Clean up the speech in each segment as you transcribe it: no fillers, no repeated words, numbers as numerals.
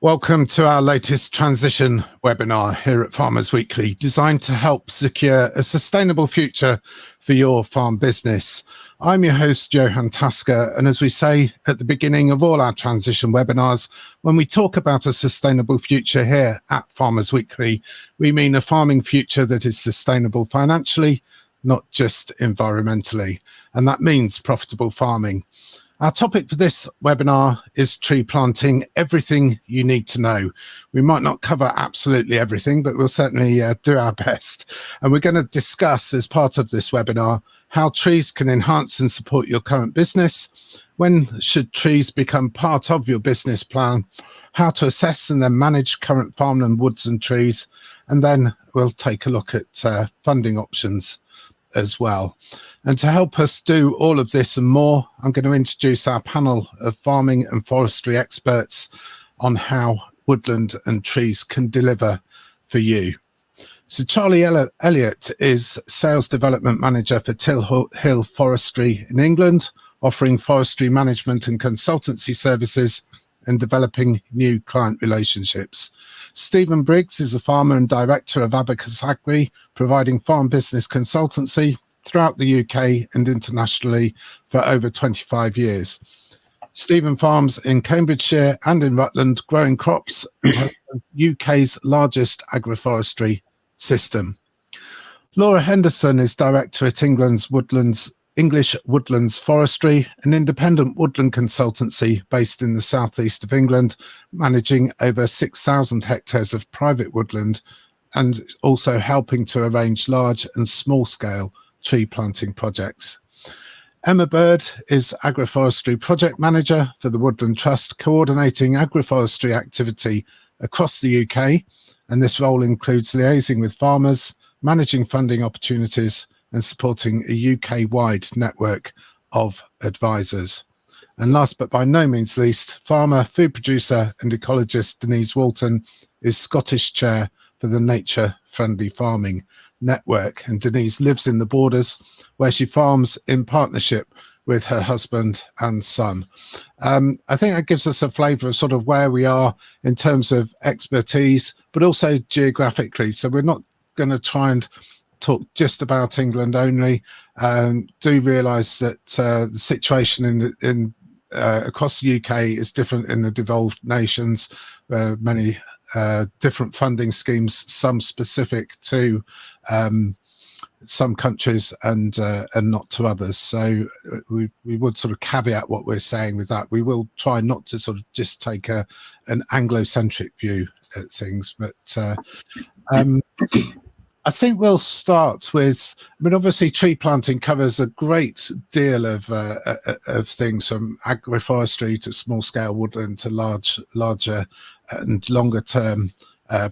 Welcome to our latest transition webinar here at Farmers Weekly, designed to help secure a sustainable future for your farm business. I'm your host, Johan Tasker, and as we say at the beginning of all our transition webinars, when we talk about a sustainable future here at Farmers Weekly, we mean a farming future that is sustainable financially, not just environmentally, and that means profitable farming. Our topic for this webinar is tree planting, everything you need to know. We might not cover absolutely everything, but we'll certainly do our best. And we're going to discuss as part of this webinar how trees can enhance and support your current business, when should trees become part of your business plan, how to assess and then manage current farmland woods and trees, and then we'll take a look at funding options as well. And to help us do all of this and more, I'm going to introduce our panel of farming and forestry experts on how woodland and trees can deliver for you. So Charlie Elliott is Sales Development Manager for Till Hill Forestry in England, offering forestry management and consultancy services and developing new client relationships. Stephen Briggs is a farmer and director of Abacus Agri, providing farm business consultancy throughout the UK and internationally for over 25 years. Stephen farms in Cambridgeshire and in Rutland, growing crops, and has the UK's largest agroforestry system. Laura Henderson is director at English Woodlands Forestry, an independent woodland consultancy based in the southeast of England, managing over 6,000 hectares of private woodland and also helping to arrange large and small scale tree planting projects. Emma Bird is Agroforestry Project Manager for the Woodland Trust, coordinating agroforestry activity across the UK, and this role includes liaising with farmers, managing funding opportunities, and supporting a UK-wide network of advisors. And last but by no means least, farmer, food producer and ecologist Denise Walton is Scottish Chair for the Nature Friendly Farming Network. And Denise lives in the Borders, where she farms in partnership with her husband and son. I think that gives us a flavour of sort of where we are in terms of expertise, but also geographically. So we're not going to try and talk just about England only. Do realise that the situation in across the UK is different in the devolved nations, where many different funding schemes, some specific to some countries and not to others. So we would sort of caveat what we're saying with that. We will try not to sort of just take an Anglo-centric view at things, but I think we'll start with, I mean, obviously tree planting covers a great deal of things, from agroforestry to small scale woodland to larger and longer term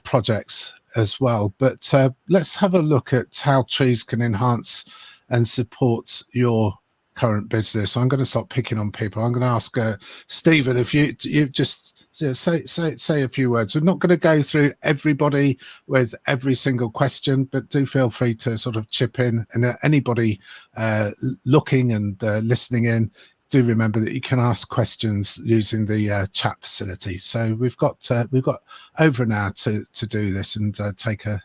projects as well. But let's have a look at how trees can enhance and support your current business. I'm going to start picking on people. I'm going to ask Stephen, if you just say a few words. We're not going to go through everybody with every single question, but do feel free to sort of chip in. And anybody looking and listening in, do remember that you can ask questions using the chat facility. So we've got over an hour to do this and take a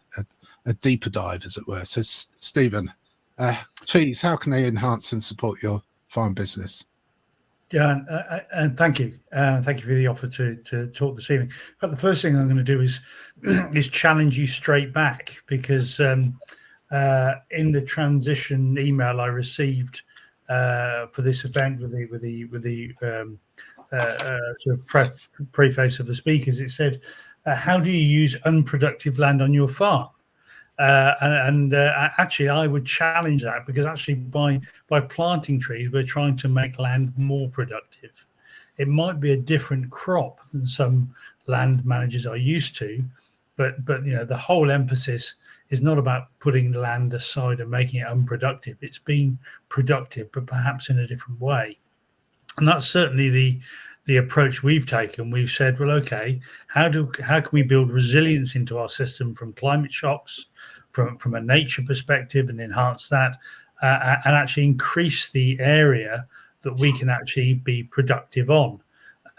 deeper dive, as it were. So Stephen, trees, how can they enhance and support your farm business? Yeah, and thank you. Thank you for the offer to talk this evening. But the first thing I'm going to do is challenge you straight back, because in the transition email I received for this event with the sort of preface of the speakers, it said, "How do you use unproductive land on your farm?" Actually, I would challenge that, because actually by planting trees, we're trying to make land more productive. It might be a different crop than some land managers are used to, but you know, the whole emphasis is not about putting land aside and making it unproductive. It's being productive, but perhaps in a different way. And that's certainly the approach we've taken. We've said, well, okay, how can we build resilience into our system from climate shocks, from a nature perspective, and enhance that, and actually increase the area that we can actually be productive on.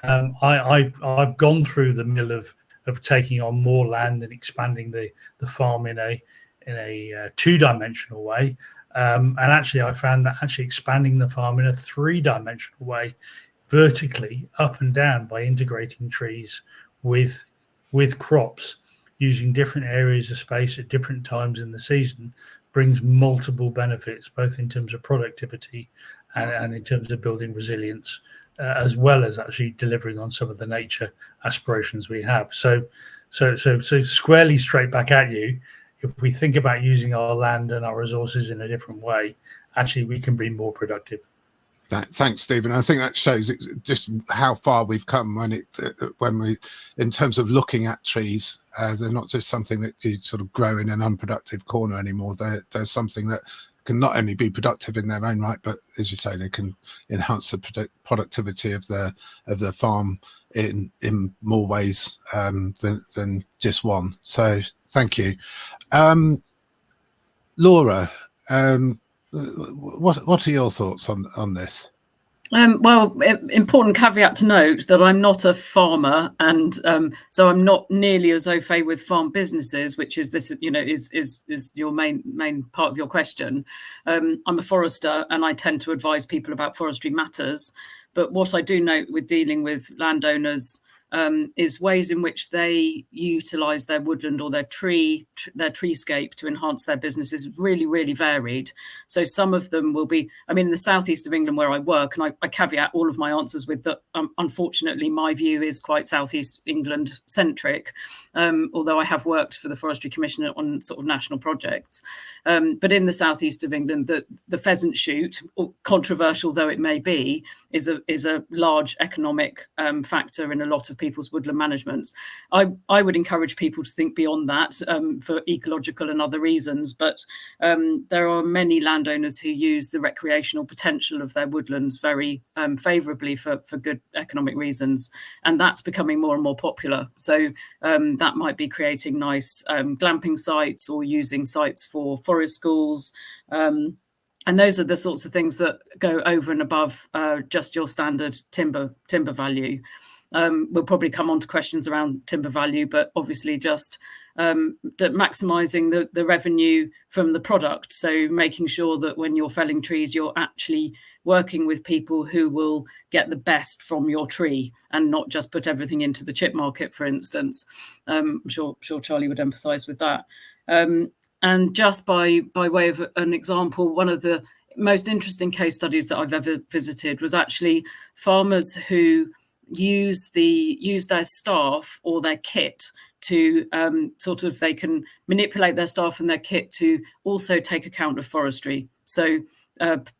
I've gone through the mill of taking on more land and expanding the farm in a two-dimensional way. And actually, I found that actually expanding the farm in a three-dimensional way, vertically up and down, by integrating trees with crops, using different areas of space at different times in the season, brings multiple benefits, both in terms of productivity and in terms of building resilience, as well as actually delivering on some of the nature aspirations we have. So squarely straight back at you. If we think about using our land and our resources in a different way, actually we can be more productive. Thanks, Stephen. I think that shows just how far we've come when we, in terms of looking at trees, they're not just something that you sort of grow in an unproductive corner anymore. They're something that can not only be productive in their own right, but as you say, they can enhance the productivity of the farm in more ways than just one. So thank you. Laura, what are your thoughts on this? Well, important caveat to note that I'm not a farmer, and so I'm not nearly as au fait with farm businesses, which is this, is your main part of your question. I'm a forester, and I tend to advise people about forestry matters. But what I do note with dealing with landowners is ways in which they utilise their woodland or their treescape to enhance their business is really, really varied. So some of them will be, in the southeast of England where I work, and I caveat all of my answers with that, unfortunately, my view is quite southeast England centric, although I have worked for the Forestry Commission on sort of national projects. But in the southeast of England, the pheasant shoot, controversial though it may be, is a large economic factor in a lot of people's woodland managements. I would encourage people to think beyond that for ecological and other reasons, but there are many landowners who use the recreational potential of their woodlands very favourably for good economic reasons, and that's becoming more and more popular. So that might be creating nice glamping sites or using sites for forest schools. And those are the sorts of things that go over and above just your standard timber value. We'll probably come on to questions around timber value, but obviously just maximising the revenue from the product. So making sure that when you're felling trees, you're actually working with people who will get the best from your tree and not just put everything into the chip market, for instance. I'm sure Charlie would empathise with that. And just by way of an example, one of the most interesting case studies that I've ever visited was actually farmers who use their staff or their kit to they can manipulate their staff and their kit to also take account of forestry. So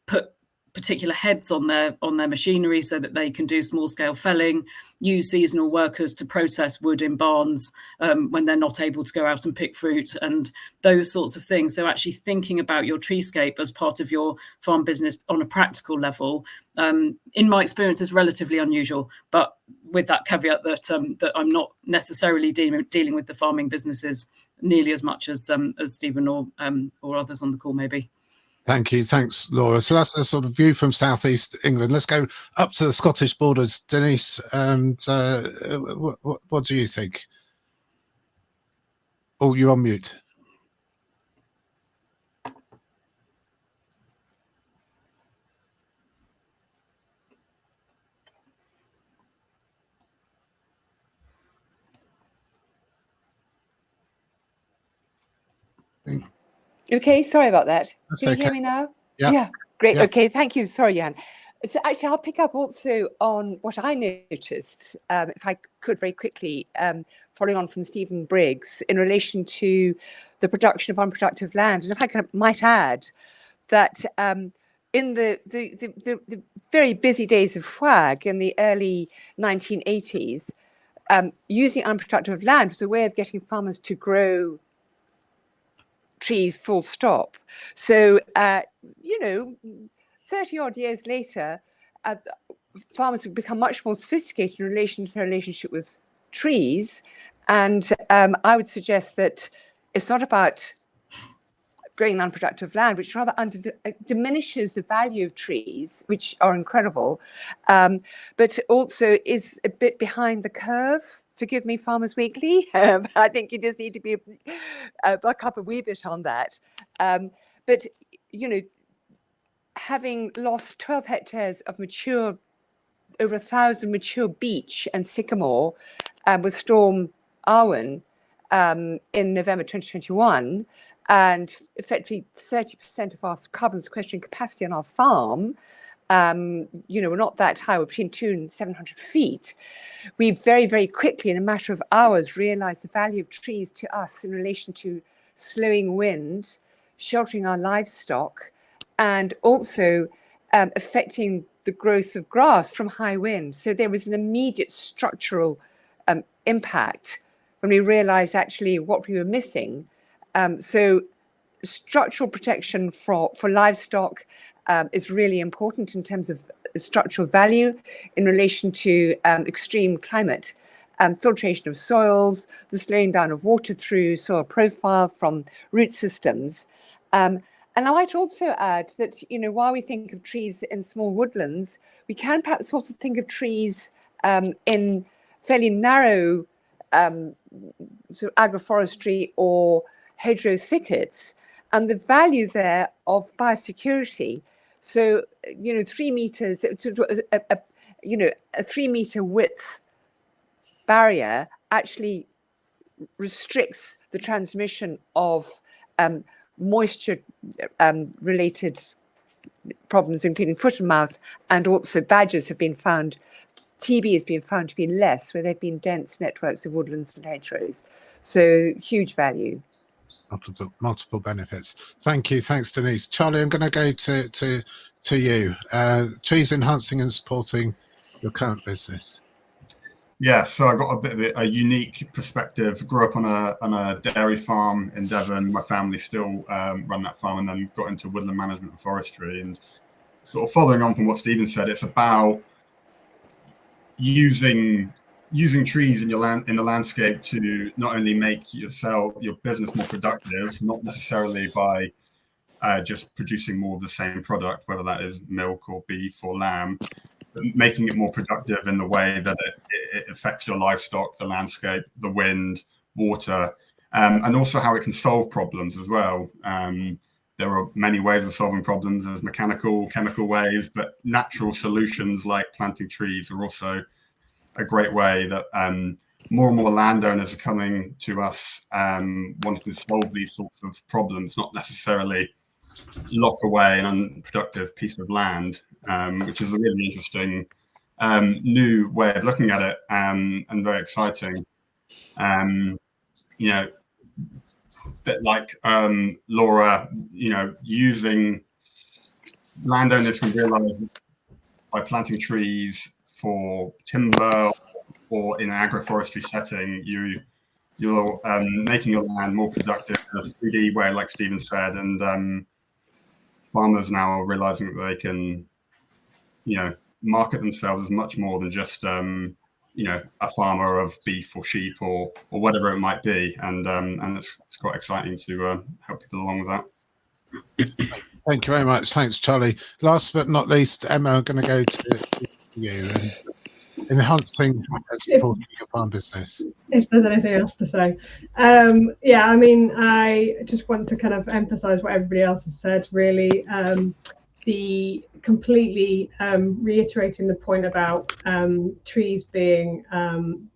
put particular heads on their machinery so that they can do small scale felling, use seasonal workers to process wood in barns when they're not able to go out and pick fruit, and those sorts of things. So actually thinking about your treescape as part of your farm business on a practical level, in my experience, is relatively unusual, but with that caveat that I'm not necessarily dealing with the farming businesses nearly as much as Stephen or others on the call maybe. Thank you. Thanks, Laura. So that's the sort of view from southeast England. Let's go up to the Scottish borders. Denise, and what do you think? Oh, you're on mute. Okay, sorry about that. That's Can you okay. hear me now? Yeah. Great. Yeah. Okay, thank you. Sorry, Jan. So actually, I'll pick up also on what I noticed, if I could very quickly, following on from Stephen Briggs, in relation to the production of unproductive land. And if I might add that in the very busy days of Fwag in the early 1980s, using unproductive land was a way of getting farmers to grow trees full stop. So, 30 odd years later, farmers have become much more sophisticated in relation to their relationship with trees. And I would suggest that it's not about growing unproductive land, which rather diminishes the value of trees, which are incredible, but also is a bit behind the curve. Forgive me, Farmers Weekly. I think you just need to be buck up a wee bit on that. But, you know, having lost 12 hectares of mature, over 1,000 mature beech and sycamore with Storm Arwen in November 2021, and effectively 30% of our carbon sequestering capacity on our farm, you know, we're not that high, we're between 200 and 700 feet. We very, very quickly, in a matter of hours, realized the value of trees to us in relation to slowing wind, sheltering our livestock, and also affecting the growth of grass from high wind. So there was an immediate structural impact when we realized actually what we were missing. So structural protection for livestock is really important in terms of structural value in relation to extreme climate, filtration of soils, the slowing down of water through soil profile from root systems. And I might also add that, you know, while we think of trees in small woodlands, we can perhaps also think of trees in fairly narrow sort of agroforestry or hedgerow thickets, and the value there of biosecurity. So, you know, 3 meters, you know, a 3 meter width barrier actually restricts the transmission of moisture related problems, including foot and mouth, and also badgers have been found, TB has been found to be less where there have been dense networks of woodlands and hedgerows. So huge value. Multiple benefits. Thank you. Thanks, Denise. Charlie, I'm going to go to you. Trees enhancing and supporting your current business. Yeah, so I got a bit of a unique perspective. Grew up on a dairy farm in Devon. My family still run that farm, and then got into woodland management and forestry. And sort of following on from what Stephen said, it's about using trees in the landscape to not only make your business more productive, not necessarily by just producing more of the same product, whether that is milk or beef or lamb, but making it more productive in the way that it affects your livestock, the landscape, the wind, water, and also how it can solve problems as well. There are many ways of solving problems. There's mechanical, chemical ways, but natural solutions like planting trees are also a great way that more and more landowners are coming to us wanting to solve these sorts of problems, not necessarily lock away an unproductive piece of land, which is a really interesting new way of looking at it, and very exciting. You know, a bit like Laura, you know, using landowners can realize by planting trees for timber or in an agroforestry setting, you're making your land more productive in a 3D way, like Stephen said, and farmers now are realizing that they can, you know, market themselves as much more than just, you know, a farmer of beef or sheep or whatever it might be, and it's quite exciting to help people along with that. Thank you very much. Thanks, Charlie. Last but not least, Emma, I'm going to go to you. Enhancing and supporting your farm business. If there's anything else to say. Yeah, I mean, I just want to kind of emphasize what everybody else has said, really. The completely reiterating the point about trees being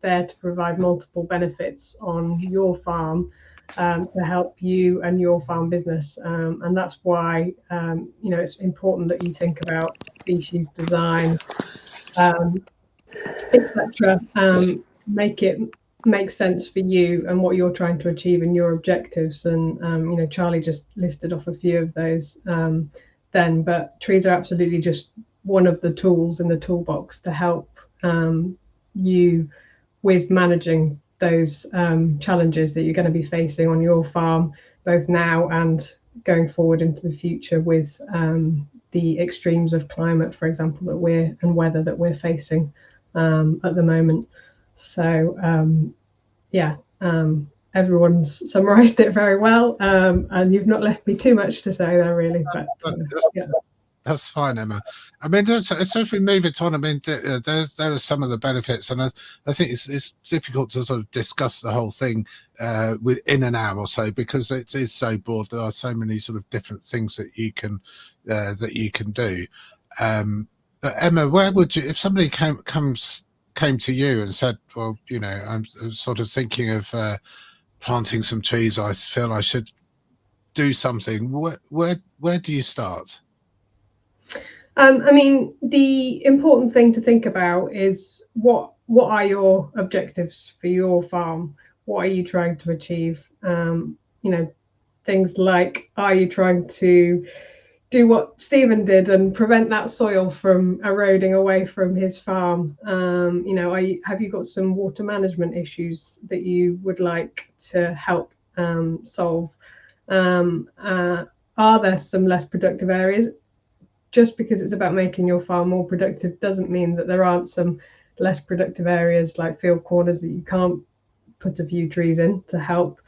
there to provide multiple benefits on your farm to help you and your farm business. And that's why, you know, it's important that you think about species design, etc. Make it make sense for you and what you're trying to achieve and your objectives. And you know, Charlie just listed off a few of those then, but trees are absolutely just one of the tools in the toolbox to help you with managing those challenges that you're going to be facing on your farm, both now and going forward into the future with the extremes of climate, for example, and weather that we're facing at the moment. So yeah, everyone's summarised it very well, and you've not left me too much to say there, really. But yeah. That's fine, Emma. I mean, so if we move it on, I mean, there are some of the benefits, and I think it's difficult to sort of discuss the whole thing within an hour or so, because it is so broad. There are so many sort of different things that you can do. But Emma, where would you, if somebody came to you and said, well, you know, I'm sort of thinking of planting some trees, I feel I should do something, where do you start? I mean, the important thing to think about is what are your objectives for your farm? What are you trying to achieve? You know, things like, are you trying to do what Stephen did and prevent that soil from eroding away from his farm? You know, have you got some water management issues that you would like to help solve? Are there some less productive areas? Just because it's about making your farm more productive doesn't mean that there aren't some less productive areas like field corners that you can't put a few trees in to help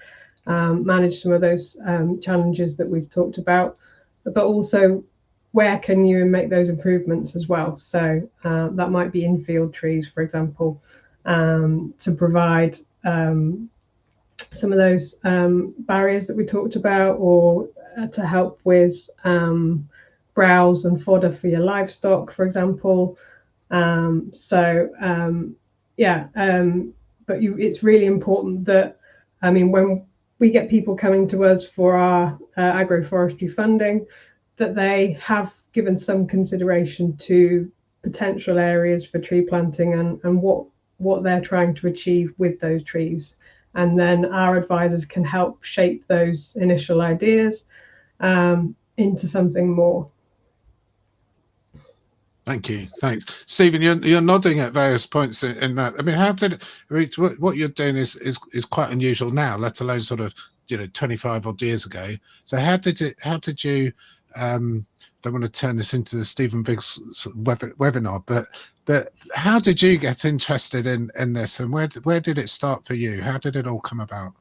manage some of those challenges that we've talked about. But also, where can you make those improvements as well? So that might be infield trees, for example, to provide some of those barriers that we talked about, or to help with browse and fodder for your livestock, for example. But it's really important that, I mean, when we get people coming to us for our agroforestry funding, that they have given some consideration to potential areas for tree planting and what they're trying to achieve with those trees. And then our advisors can help shape those initial ideas into something more. Thank you. Thanks, Stephen. You're nodding at various points in that. I mean, what you're doing is quite unusual now, let alone sort of 25 odd years ago. So how did you? Don't want to turn this into the Stephen Biggs webinar, but how did you get interested in this, and where did it start for you? How did it all come about?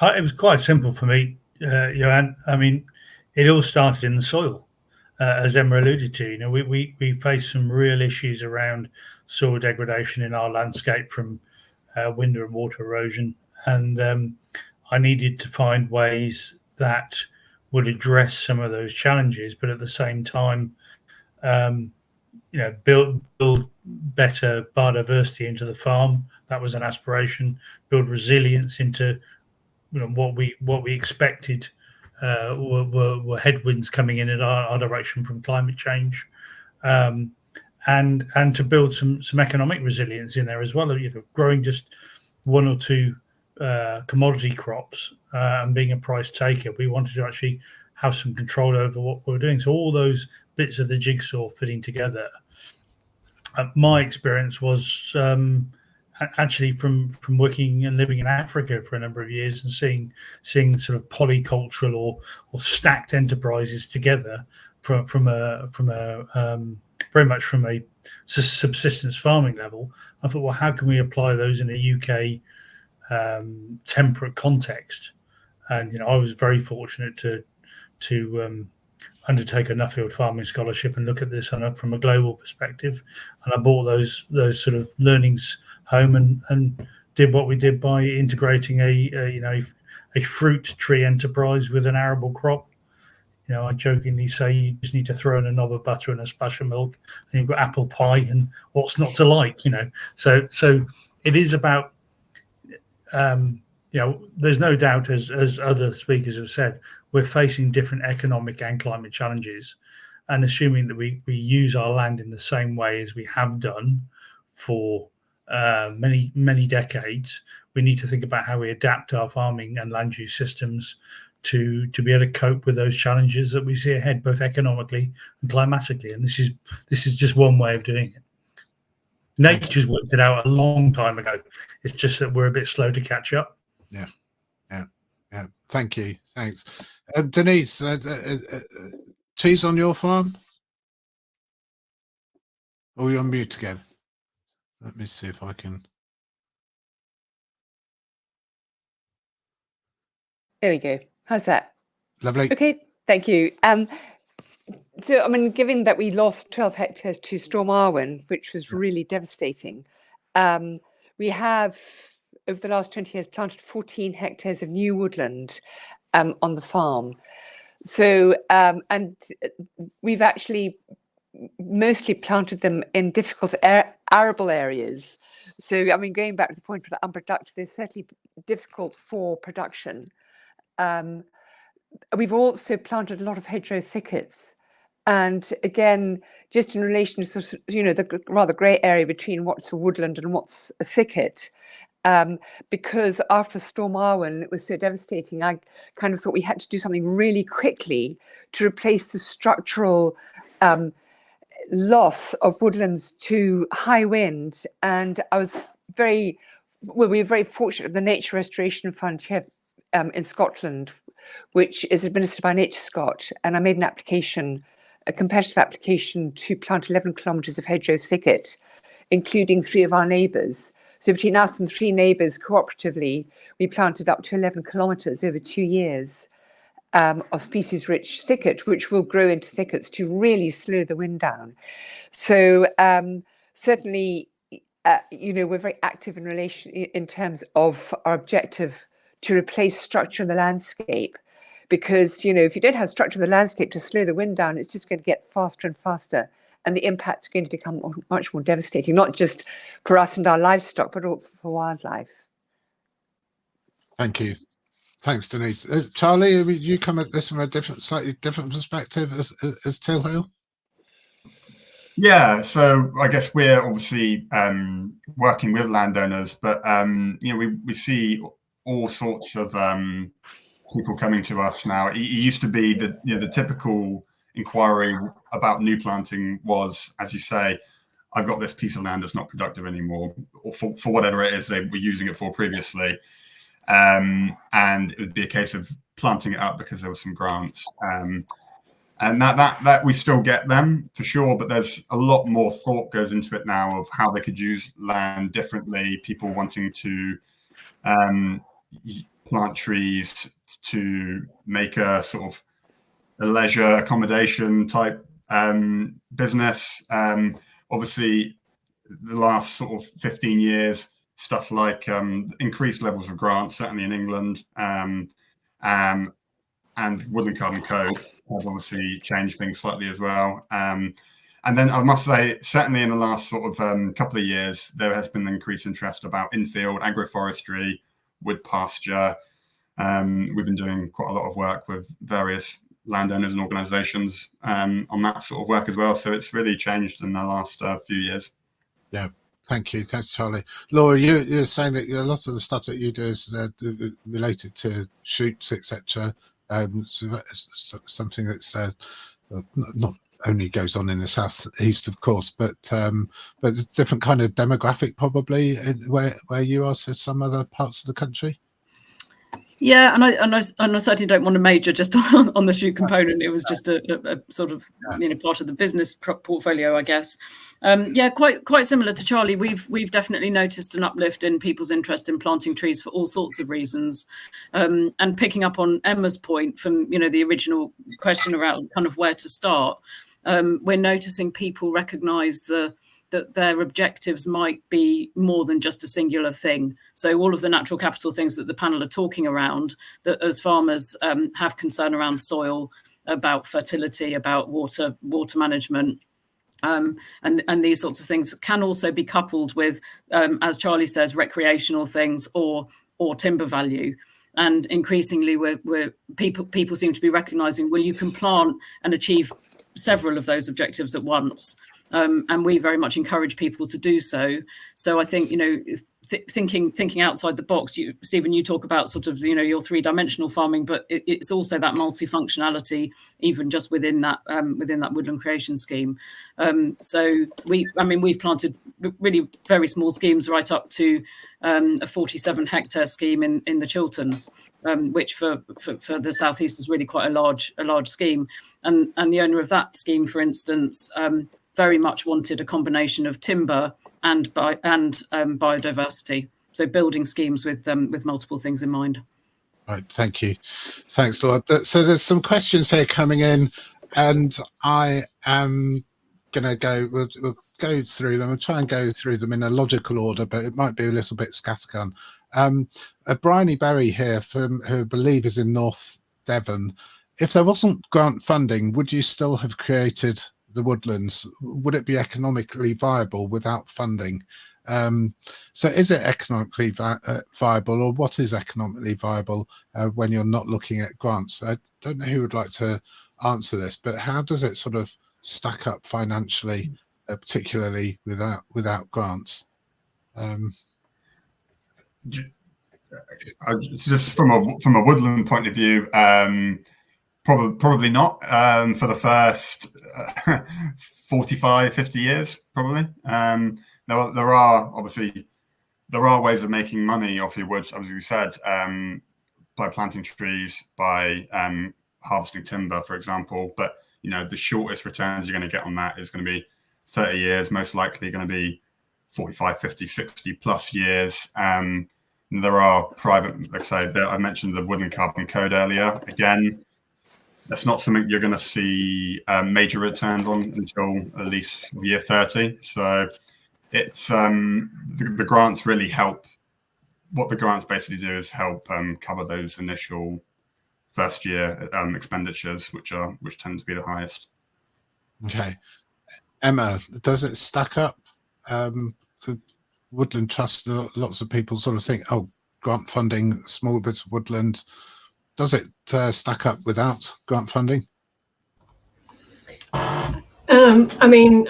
It was quite simple for me, Johan. I mean, it all started in the soil. As Emma alluded to, we face some real issues around soil degradation in our landscape from wind and water erosion, and I needed to find ways that would address some of those challenges, but at the same time, build better biodiversity into the farm. That was an aspiration. Build resilience into what we expected. Were headwinds coming in our direction from climate change, and to build some economic resilience in there as well. Growing just one or two commodity crops and being a price taker, we wanted to actually have some control over what we were doing. So all those bits of the jigsaw fitting together. My experience was actually from working and living in Africa for a number of years and seeing sort of polycultural or stacked enterprises together from a very much from a subsistence farming level. I thought, well, how can we apply those in a UK temperate context? And I was very fortunate to undertake a Nuffield farming scholarship and look at this from a global perspective. And I brought those sort of learnings home and did what we did by integrating a fruit tree enterprise with an arable crop. I jokingly say you just need to throw in a knob of butter and a splash of milk, and you've got apple pie, and what's not to like, So it is about, there's no doubt, as other speakers have said, we're facing different economic and climate challenges, and assuming that we use our land in the same way as we have done for many decades, we need to think about how we adapt our farming and land use systems to be able to cope with those challenges that we see ahead, both economically and climatically. And this is just one way of doing it. Nature's worked it out a long time ago. It's just that we're a bit slow to catch up. Yeah. Thank you. Thanks, Denise. Trees on your farm? Oh, you're on mute again. Let me see if I can. There we go. How's that? Lovely. Okay, thank you. So, I mean, given that we lost 12 hectares to Storm Arwen, which was really devastating, we have, over the last 20 years, planted 14 hectares of new woodland on the farm. So, and we've actually mostly planted them in difficult arable areas. So, I mean, going back to the point of the unproductive, they're certainly difficult for production. We've also planted a lot of hedgerow thickets. And again, just in relation to sort of, the rather grey area between what's a woodland and what's a thicket, because after Storm Arwen, it was so devastating, I kind of thought we had to do something really quickly to replace the structural loss of woodlands to high wind. And we were very fortunate the Nature Restoration Fund here in Scotland, which is administered by Nature Scot, and I made an application, a competitive application, to plant 11 kilometres of hedgerow thicket, including 3 of our neighbours. So between us and 3 neighbours cooperatively, we planted up to 11 kilometres over 2 years of species-rich thicket, which will grow into thickets to really slow the wind down. So certainly, we're very active in terms of our objective to replace structure in the landscape, because if you don't have structure in the landscape to slow the wind down, it's just going to get faster and faster, and the impact's going to become much more devastating, not just for us and our livestock, but also for wildlife. Thank you. Thanks, Denise. Charlie, you come at this from a slightly different perspective as Till Hill. Yeah, so I guess we're obviously working with landowners, but we see all sorts of people coming to us now. It used to be that the typical inquiry about new planting was, as you say, I've got this piece of land that's not productive anymore, or for whatever it is they were using it for previously, and it would be a case of planting it up because there were some grants. And that we still get them for sure, but there's a lot more thought goes into it now of how they could use land differently. People wanting to plant trees to make a sort of a leisure accommodation type business. Obviously, the last sort of 15 years, stuff like increased levels of grants, certainly in England, and Woodland Carbon Code have obviously changed things slightly as well. And then I must say, certainly in the last sort of couple of years, there has been increased interest about infield, agroforestry, wood pasture. We've been doing quite a lot of work with various landowners and organisations on that sort of work as well. So it's really changed in the last few years. Yeah. Thank you. Thanks, Charlie. Laura, you're saying that a lot of the stuff that you do is related to shoots, etc. So that's something that's not only goes on in the south east, of course, but different kind of demographic probably where you are, so some other parts of the country. Yeah, and I certainly don't want to major just on the shoot component. It was just a sort of part of the business portfolio, I guess. Yeah, quite similar to Charlie. We've definitely noticed an uplift in people's interest in planting trees for all sorts of reasons. And picking up on Emma's point from the original question around kind of where to start, we're noticing people recognise that their objectives might be more than just a singular thing. So all of the natural capital things that the panel are talking around, that as farmers have concern around soil, about fertility, about water management, and these sorts of things can also be coupled with, as Charlie says, recreational things or timber value. And increasingly, people seem to be recognising, well, you can plant and achieve several of those objectives at once. And we very much encourage people to do so. So I think, thinking outside the box, Stephen, you talk about sort of, your 3-dimensional farming, but it's also that multifunctionality, even just within that woodland creation scheme. So we've planted really very small schemes right up to a 47-hectare scheme in the Chilterns, which for the southeast is really quite a large scheme. And the owner of that scheme, for instance, very much wanted a combination of timber and biodiversity. So building schemes with multiple things in mind. Right, thank you. Thanks, Lord. So there's some questions here coming in, and I am going to go, we'll go through them. I'll try and go through them in a logical order, but it might be a little bit scattergun. Bryony Berry here, who I believe is in North Devon. If there wasn't grant funding, would you still have created the woodlands? Would it be economically viable without funding? So is it economically viable, or what is economically viable when you're not looking at grants? I don't know who would like to answer this, but how does it sort of stack up financially, particularly without grants? Just from a woodland point of view, probably not for the first 45, 50 years, probably. There are ways of making money off your woods, as we said, by planting trees, by harvesting timber, for example. But the shortest returns you're going to get on that is going to be 30 years, most likely going to be 45, 50, 60 plus years. There are private, like I say, I mentioned the Woodland Carbon Code earlier. Again, that's not something you're going to see major returns on until at least year 30. So it's the grants really help. What the grants basically do is help cover those initial first year expenditures, which tend to be the highest. Okay, Emma, does it stack up? The Woodland Trust, lots of people sort of think, oh, grant funding, small bits of woodland. Does it stack up without grant funding? I mean,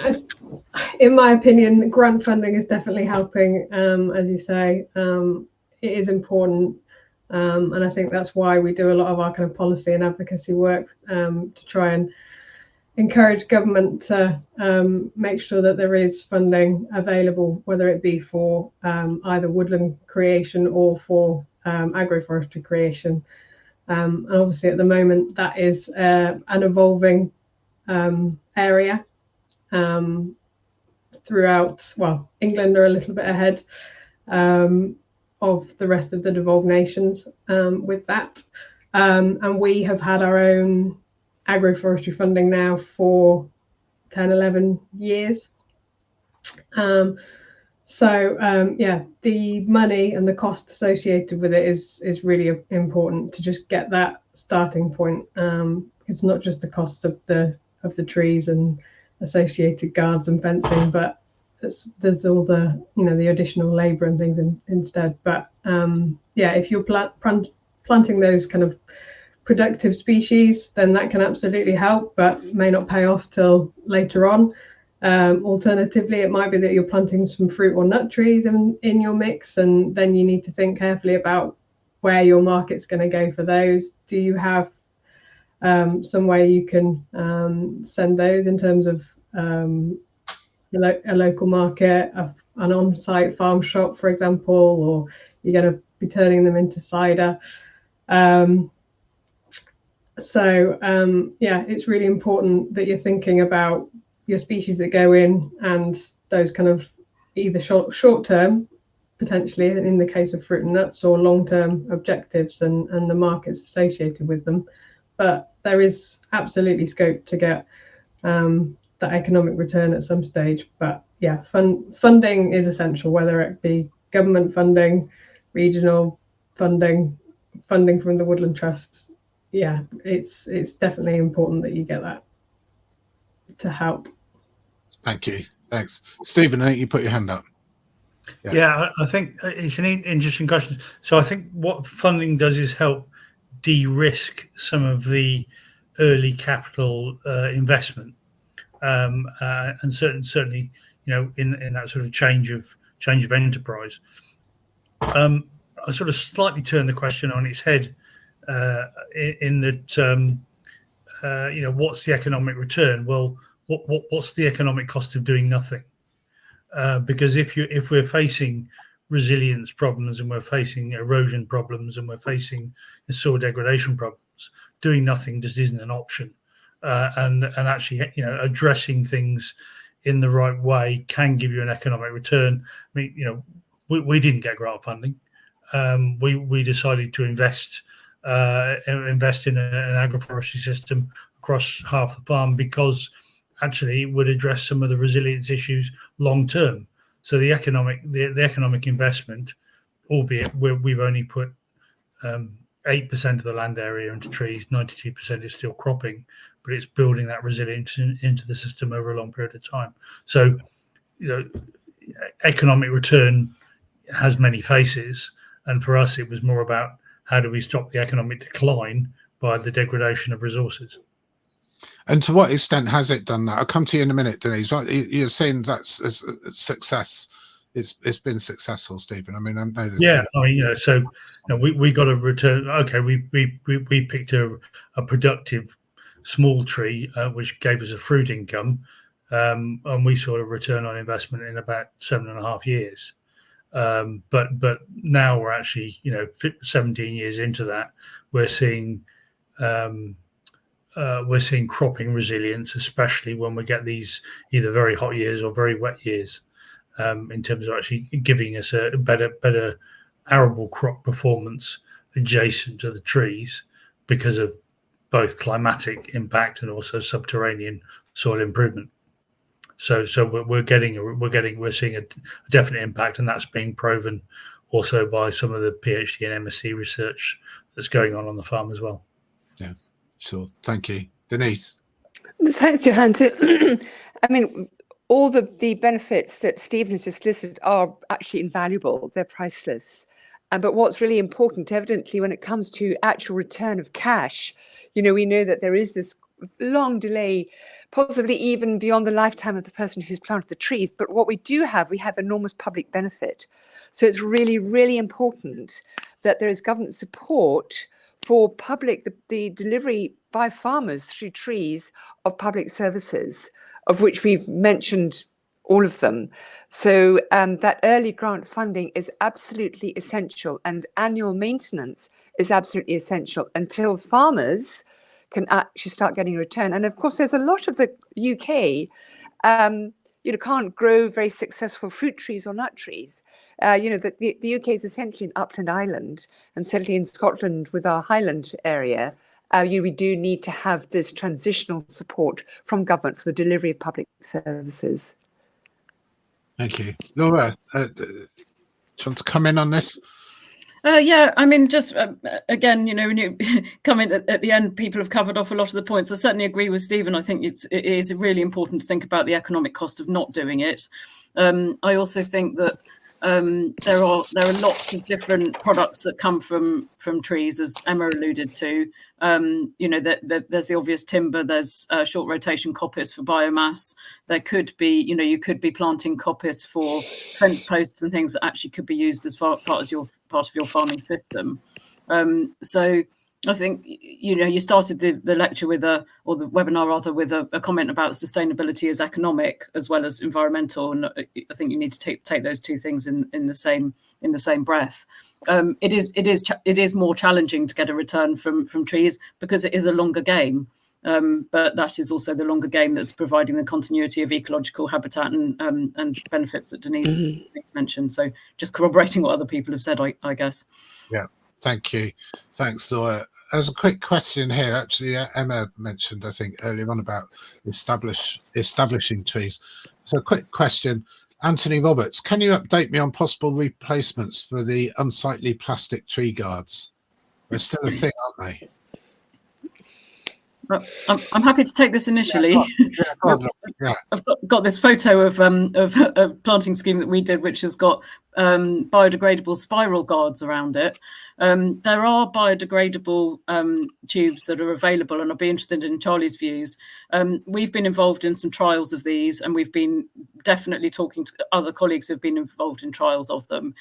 in my opinion, grant funding is definitely helping. As you say, it is important, and I think that's why we do a lot of our kind of policy and advocacy work to try and encourage government to make sure that there is funding available, whether it be for either woodland creation or for agroforestry creation. And obviously at the moment that is an evolving area throughout. Well, England are a little bit ahead of the rest of the devolved nations with that, and we have had our own agroforestry funding now for 10, 11 years. Yeah, the money and the cost associated with it is really important to just get that starting point. It's not just the costs of the trees and associated guards and fencing, but there's all the the additional labour and things instead. But yeah, if you're planting those kind of productive species, then that can absolutely help, but may not pay off till later on. Alternatively, it might be that you're planting some fruit or nut trees in your mix, and then you need to think carefully about where your market's going to go for those. Do you have somewhere you can send those in terms of a local market, an on-site farm shop, for example, or you're going to be turning them into cider? Yeah, it's really important that you're thinking about your species that go in and those kind of either short term, potentially in the case of fruit and nuts, or long term objectives and the markets associated with them. But there is absolutely scope to get that economic return at some stage. But yeah, funding is essential, whether it be government funding, regional funding from the Woodland Trust. Yeah, it's definitely important that you get that to help. Thank you. Thanks. Stephen, I think you put your hand up. Yeah, I think it's an interesting question. So I think what funding does is help de-risk some of the early capital investment, and certainly in that sort of change of enterprise. I sort of slightly turn the question on its head in that what's the economic return? Well, what's the economic cost of doing nothing? Because if we're facing resilience problems, and we're facing erosion problems, and we're facing soil degradation problems, doing nothing just isn't an option. And actually, addressing things in the right way can give you an economic return. I mean, we didn't get grant funding. We decided to invest invest in an agroforestry system across half the farm, because actually it would address some of the resilience issues long term. So the economic investment, albeit we've only put 8% of the land area into trees, 92% is still cropping, but it's building that resilience into the system over a long period of time. So, economic return has many faces, and for us, it was more about how do we stop the economic decline by the degradation of resources. And to what extent has it done that? I'll come to you in a minute, Denise. You're saying that's a success. It's been successful, Stephen. I mean, I know that. Yeah, I mean, so we got a return. Okay, we picked a productive small tree, which gave us a fruit income, and we saw a return on investment in about 7.5 years. But now we're actually 17 years into that. We're seeing cropping resilience, especially when we get these either very hot years or very wet years, in terms of actually giving us a better arable crop performance adjacent to the trees because of both climatic impact and also subterranean soil improvement. So we're seeing a definite impact, and that's being proven also by some of the PhD and MSc research that's going on the farm as well. Yeah, sure. Thank you, Denise. Thanks, Johan. I mean, all the benefits that Stephen has just listed are actually invaluable. They're priceless. But what's really important, evidently, when it comes to actual return of cash, we know that there is this long delay, possibly even beyond the lifetime of the person who's planted the trees. But what we have enormous public benefit. So it's really, really important that there is government support for the delivery by farmers through trees of public services, of which we've mentioned all of them. So that early grant funding is absolutely essential, and annual maintenance is absolutely essential until farmers can actually start getting a return. And of course, there's a lot of the UK, can't grow very successful fruit trees or nut trees. The UK is essentially an upland island, and certainly in Scotland with our Highland area, we do need to have this transitional support from government for the delivery of public services. Thank you. Laura, do you want to come in on this? Yeah, I mean, just again, when you come in at the end, people have covered off a lot of the points. I certainly agree with Stephen. I think it is really important to think about the economic cost of not doing it. I also think that there are lots of different products that come from trees, as Emma alluded to. There's the obvious timber. There's short rotation coppice for biomass. There could be, you could be planting coppice for fence posts and things that actually could be used as part of your farming system. So I think you started the lecture or the webinar rather, with a comment about sustainability as economic as well as environmental, and I think you need to take those two things in the same breath. It is more challenging to get a return from trees because it is a longer game, but that is also the longer game that's providing the continuity of ecological habitat and benefits that Denise mentioned. So just corroborating what other people have said, I guess. Yeah. Thank you. Thanks, Laura. There's a quick question here. Actually, Emma mentioned, I think, earlier on about establishing trees. So a quick question. Anthony Roberts, can you update me on possible replacements for the unsightly plastic tree guards? They're still a thing, aren't they? I'm happy to take this initially. Yeah. I've got this photo of a planting scheme that we did, which has got biodegradable spiral guards around it. There are biodegradable tubes that are available, and I'll be interested in Charlie's views. We've been involved in some trials of these, and we've been definitely talking to other colleagues who've been involved in trials of them.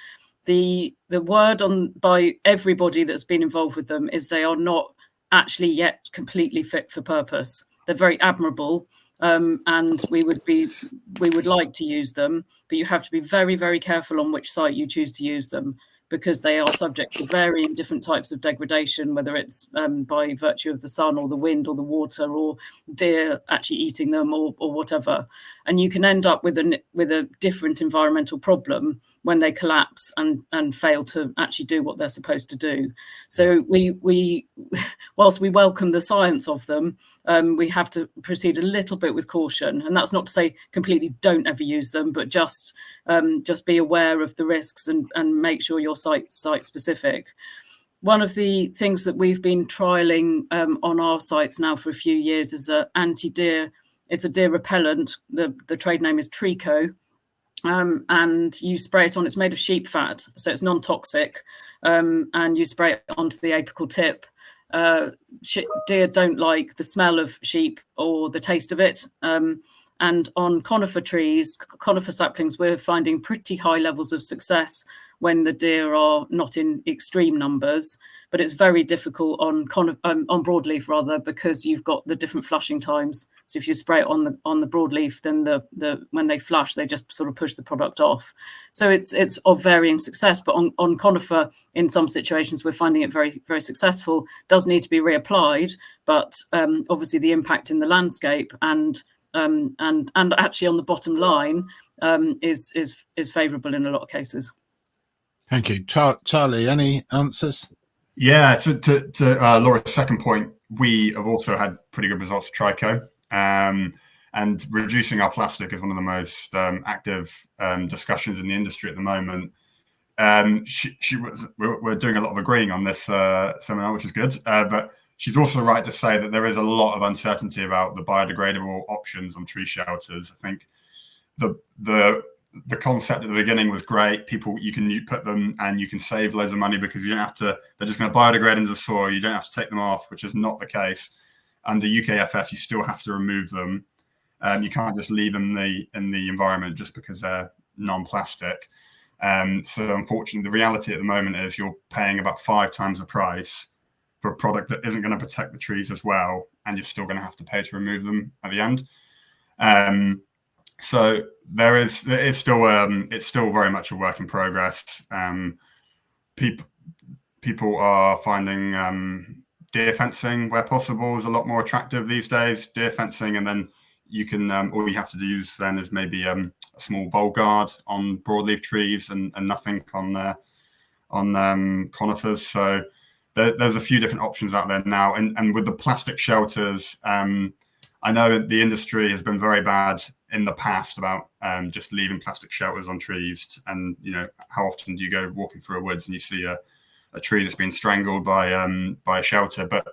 The word by everybody that's been involved with them is they are not actually yet completely fit for purpose. They're very admirable, and we would like to use them, but you have to be very, very careful on which site you choose to use them, because they are subject to varying different types of degradation, whether it's by virtue of the sun or the wind or the water or deer actually eating them or whatever. And you can end up with a different environmental problem when they collapse and fail to actually do what they're supposed to do. So we whilst we welcome the science of them, we have to proceed a little bit with caution. And that's not to say completely don't ever use them, but just be aware of the risks and make sure you're site specific. One of the things that we've been trialing on our sites now for a few years is an anti-deer. It's a deer repellent. The trade name is Trico. And you spray it on. It's made of sheep fat, so it's non-toxic. And you spray it onto the apical tip. Deer don't like the smell of sheep or the taste of it. And on conifer trees, conifer saplings, we're finding pretty high levels of success when the deer are not in extreme numbers. But it's very difficult on broadleaf rather, because you've got the different flushing times. So if you spray it on the broadleaf, then when they flush, they just sort of push the product off. So it's of varying success. But on conifer, in some situations, we're finding it very, very successful. Does need to be reapplied, but obviously the impact in the landscape and actually on the bottom line is favourable in a lot of cases. Thank you. Charlie, any answers? Yeah, to Laura's second point, we have also had pretty good results with Trico. And reducing our plastic is one of the most active discussions in the industry at the moment. We're doing a lot of agreeing on this seminar, which is good. But she's also right to say that there is a lot of uncertainty about the biodegradable options on tree shelters. I think the concept at the beginning was great. You can put them and you can save loads of money because you don't have to. They're just going to biodegrade into the soil. You don't have to take them off, which is not the case. Under UKFS, you still have to remove them. You can't just leave them in the environment just because they're non-plastic. So unfortunately, the reality at the moment is you're paying about 5 times the price for a product that isn't going to protect the trees as well, and you're still going to have to pay to remove them at the end. So it's still very much a work in progress. People are finding deer fencing where possible is a lot more attractive these days. Deer fencing, and then you can all you have to use then is maybe a small vole guard on broadleaf trees and nothing on conifers. So there's a few different options out there now. And with the plastic shelters, I know the industry has been very bad in the past about just leaving plastic shelters on trees. And how often do you go walking through a woods and you see a tree that's been strangled by a shelter? But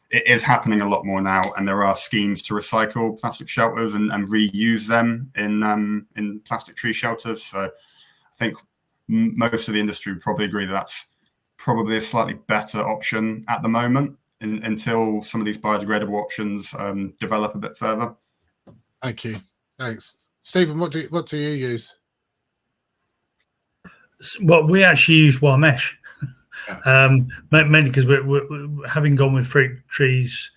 it is happening a lot more now, and there are schemes to recycle plastic shelters and reuse them in plastic tree shelters. So I think most of the industry would probably agree that's probably a slightly better option at the moment until some of these biodegradable options develop a bit further. Thank you. Thanks. Stephen, what do you use? Well, we actually use wire mesh. Mainly because we're having gone with fruit trees,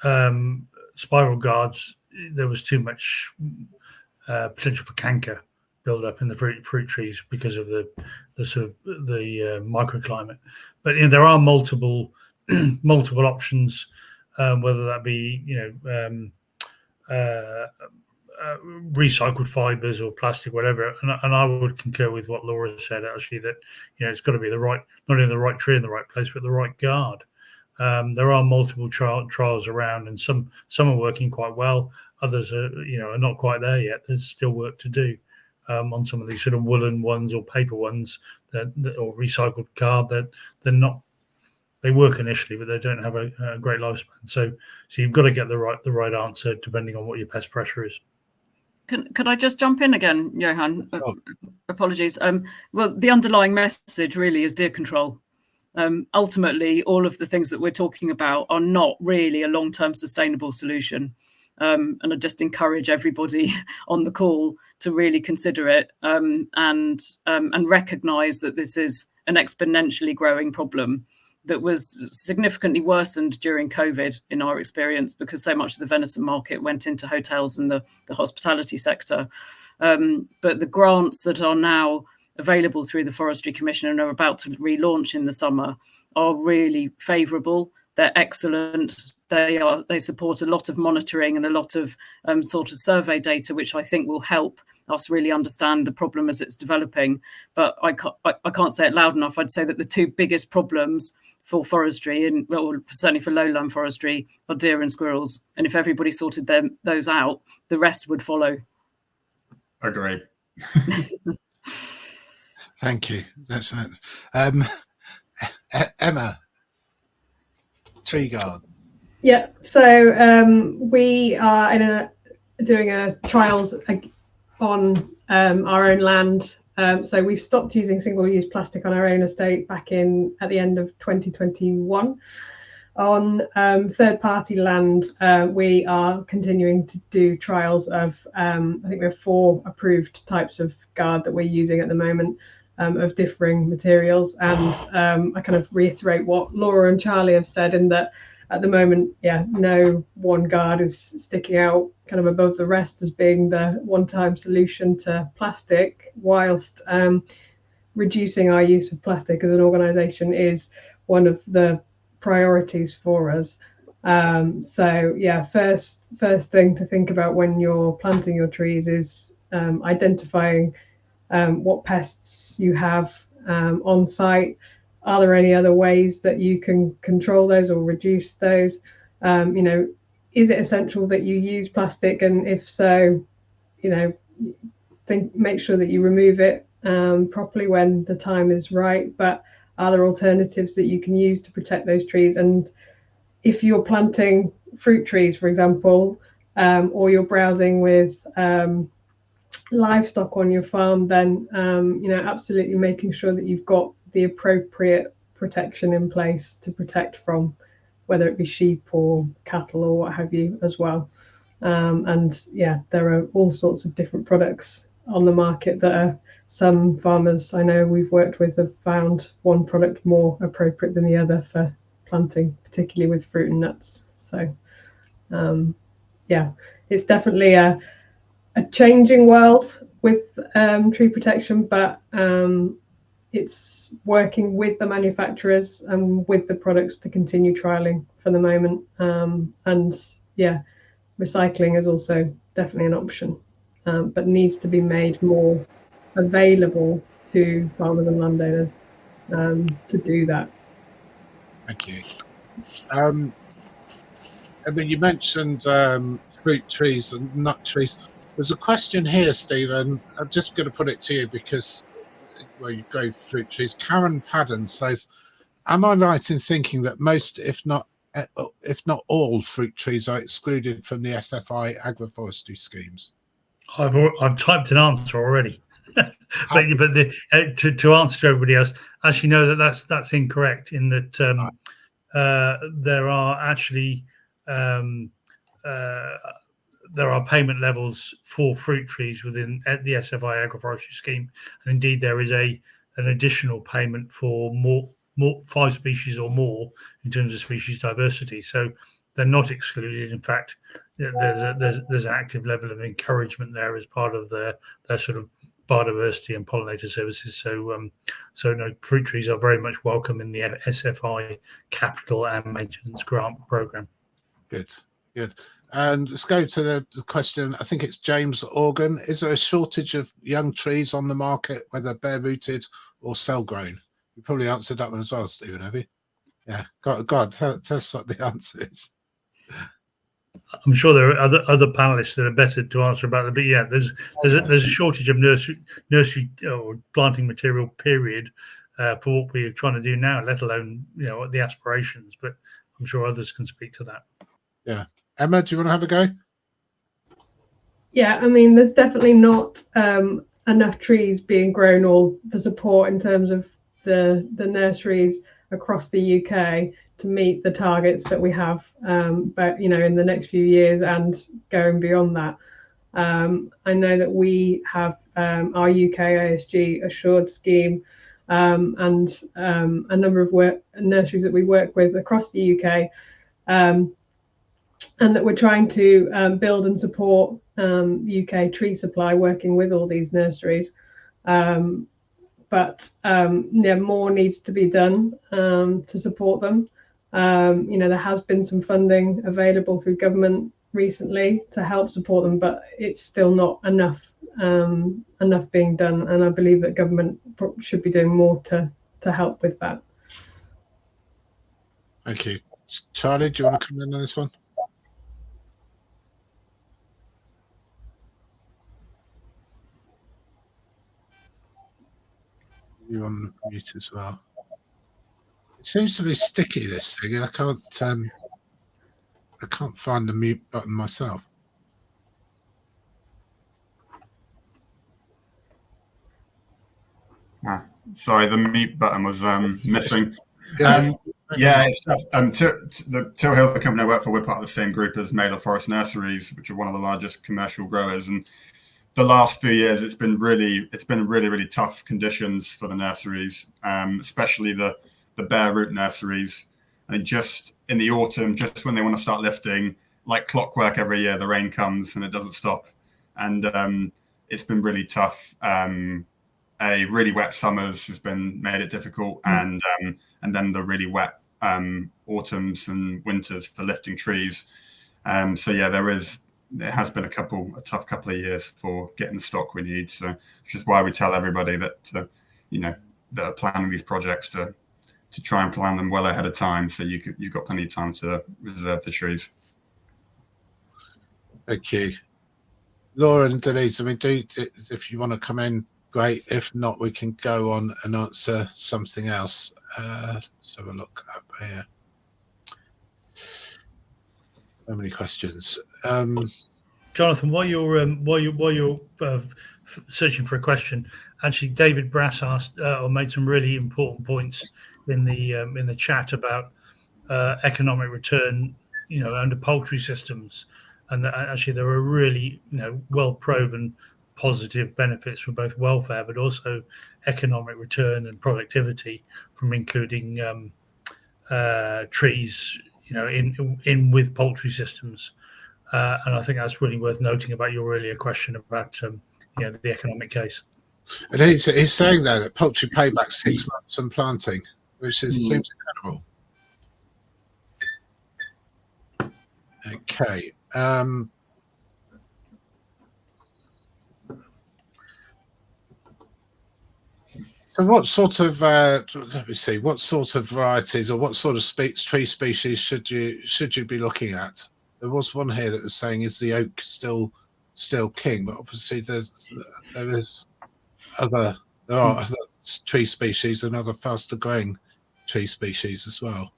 spiral guards, there was too much potential for canker build up in the fruit trees because of the sort of the microclimate. But there are multiple options, whether that be recycled fibers or plastic, whatever. And I would concur with what Laura said, actually, that it's got to be not only the right tree in the right place, but the right guard. There are multiple trials around, and some are working quite well. Others are not quite there yet. There's still work to do on some of these sort of woolen ones or paper ones or recycled guard that they're not. They work initially, but they don't have a great lifespan. So you've got to get the right answer depending on what your pest pressure is. Could I just jump in again, Johan? Apologies. Well, the underlying message really is deer control. Ultimately, all of the things that we're talking about are not really a long-term sustainable solution. And I just encourage everybody on the call to really consider it and recognise that this is an exponentially growing problem that was significantly worsened during COVID in our experience, because so much of the venison market went into hotels and the hospitality sector. But the grants that are now available through the Forestry Commission and are about to relaunch in the summer are really favourable. They're excellent. They support a lot of monitoring and a lot of sort of survey data, which I think will help us really understand the problem as it's developing. But I can't say it loud enough. I'd say that the two biggest problems for forestry, and well, certainly for lowland forestry, are deer and squirrels. And if everybody sorted those out, the rest would follow. Agree. Thank you. That's Emma, tree guard. Yeah, so we are doing trials on our own land. So we've stopped using single-use plastic on our own estate back at the end of 2021. On third-party land, we are continuing to do trials of, I think we have 4 approved types of guard that we're using at the moment, of differing materials. And I kind of reiterate what Laura and Charlie have said, in that at the moment, no one guard is sticking out kind of above the rest as being the one-time solution to plastic, whilst reducing our use of plastic as an organisation is one of the priorities for us. So first thing to think about when you're planting your trees is identifying what pests you have on site. Are there any other ways that you can control those or reduce those? Is it essential that you use plastic? And if so, make sure that you remove it properly when the time is right. But are there alternatives that you can use to protect those trees? And if you're planting fruit trees, for example, or you're browsing with livestock on your farm, then absolutely making sure that you've got the appropriate protection in place to protect from, whether it be sheep or cattle or what have you as well. There are all sorts of different products on the market that some farmers I know we've worked with have found one product more appropriate than the other for planting, particularly with fruit and nuts. So it's definitely a changing world with tree protection, but it's working with the manufacturers and with the products to continue trialing for the moment. Recycling is also definitely an option, but needs to be made more available to farmers and landowners to do that. Thank you. You mentioned fruit trees and nut trees. There's a question here, Stephen. I'm just going to put it to you because you grow fruit trees. Karen Padden says, am I right in thinking that most, if not all, fruit trees are excluded from the SFI agroforestry schemes? I've typed an answer already. but to answer to everybody else, actually no, that's incorrect, in that there are actually there are payment levels for fruit trees within the SFI agroforestry scheme, and indeed there is an additional payment for more 5 species or more in terms of species diversity. So they're not excluded. In fact, there's an active level of encouragement there as part of their sort of biodiversity and pollinator services. So no, fruit trees are very much welcome in the SFI capital and maintenance grant program. Good. And let's go to the question. I think it's James Organ. Is there a shortage of young trees on the market, whether bare-rooted or cell-grown? You probably answered that one as well, Stephen, have you? Yeah. God, tell us what the answer is. I'm sure there are other panelists that are better to answer about it, but yeah, there's a shortage of nursery or planting material, period, for what we're trying to do now, let alone the aspirations. But I'm sure others can speak to that. Yeah. Emma, do you want to have a go? Yeah, I mean, there's definitely not enough trees being grown, or the support in terms of the nurseries across the UK to meet the targets that we have, but in the next few years and going beyond that. I know that we have our UK ISG assured scheme, and a number of nurseries that we work with across the UK, and that we're trying to build and support UK tree supply, working with all these nurseries. But more needs to be done to support them. There has been some funding available through government recently to help support them, but it's still not enough enough being done, and I believe that government should be doing more to help with that. Thank you. Charlie, do you want to come in on this one? You're on mute as well. It seems to be sticky, this thing. I can't find the mute button myself. Sorry, the mute button was missing. Yeah. It's the Till Hill, the company I work for, we're part of the same group as Mailer Forest Nurseries, which are one of the largest commercial growers. And the last few years, it's been really tough conditions for the nurseries, especially the bare root nurseries. And just in the autumn, just when they want to start lifting, like clockwork, every year the rain comes and it doesn't stop, and it's been really tough. A really wet summers has made it difficult, and then the really wet autumns and winters for lifting trees. So yeah, there has been a tough couple of years for getting the stock we need. So which is why we tell everybody that that are planning these projects to try and plan them well ahead of time, so you've got plenty of time to reserve the trees. Thank you, Laura and Denise. I mean, if you want to come in, great. If not, we can go on and answer something else. Let's have a look up here. So many questions. Jonathan, while you're searching for a question, actually, David Brass asked or made some really important points in the chat about economic return, under poultry systems, and that actually there are really well proven positive benefits for both welfare but also economic return and productivity from including trees in with poultry systems, and I think that's really worth noting about your earlier question about the economic case. And he's saying there that poultry payback 6 months on planting, which seems incredible. Okay. So what sort of let me see, what sort of varieties or what sort of tree species should you be looking at? There was one here that was saying, is the oak still king? But obviously there are other tree species and other faster growing tree species as well.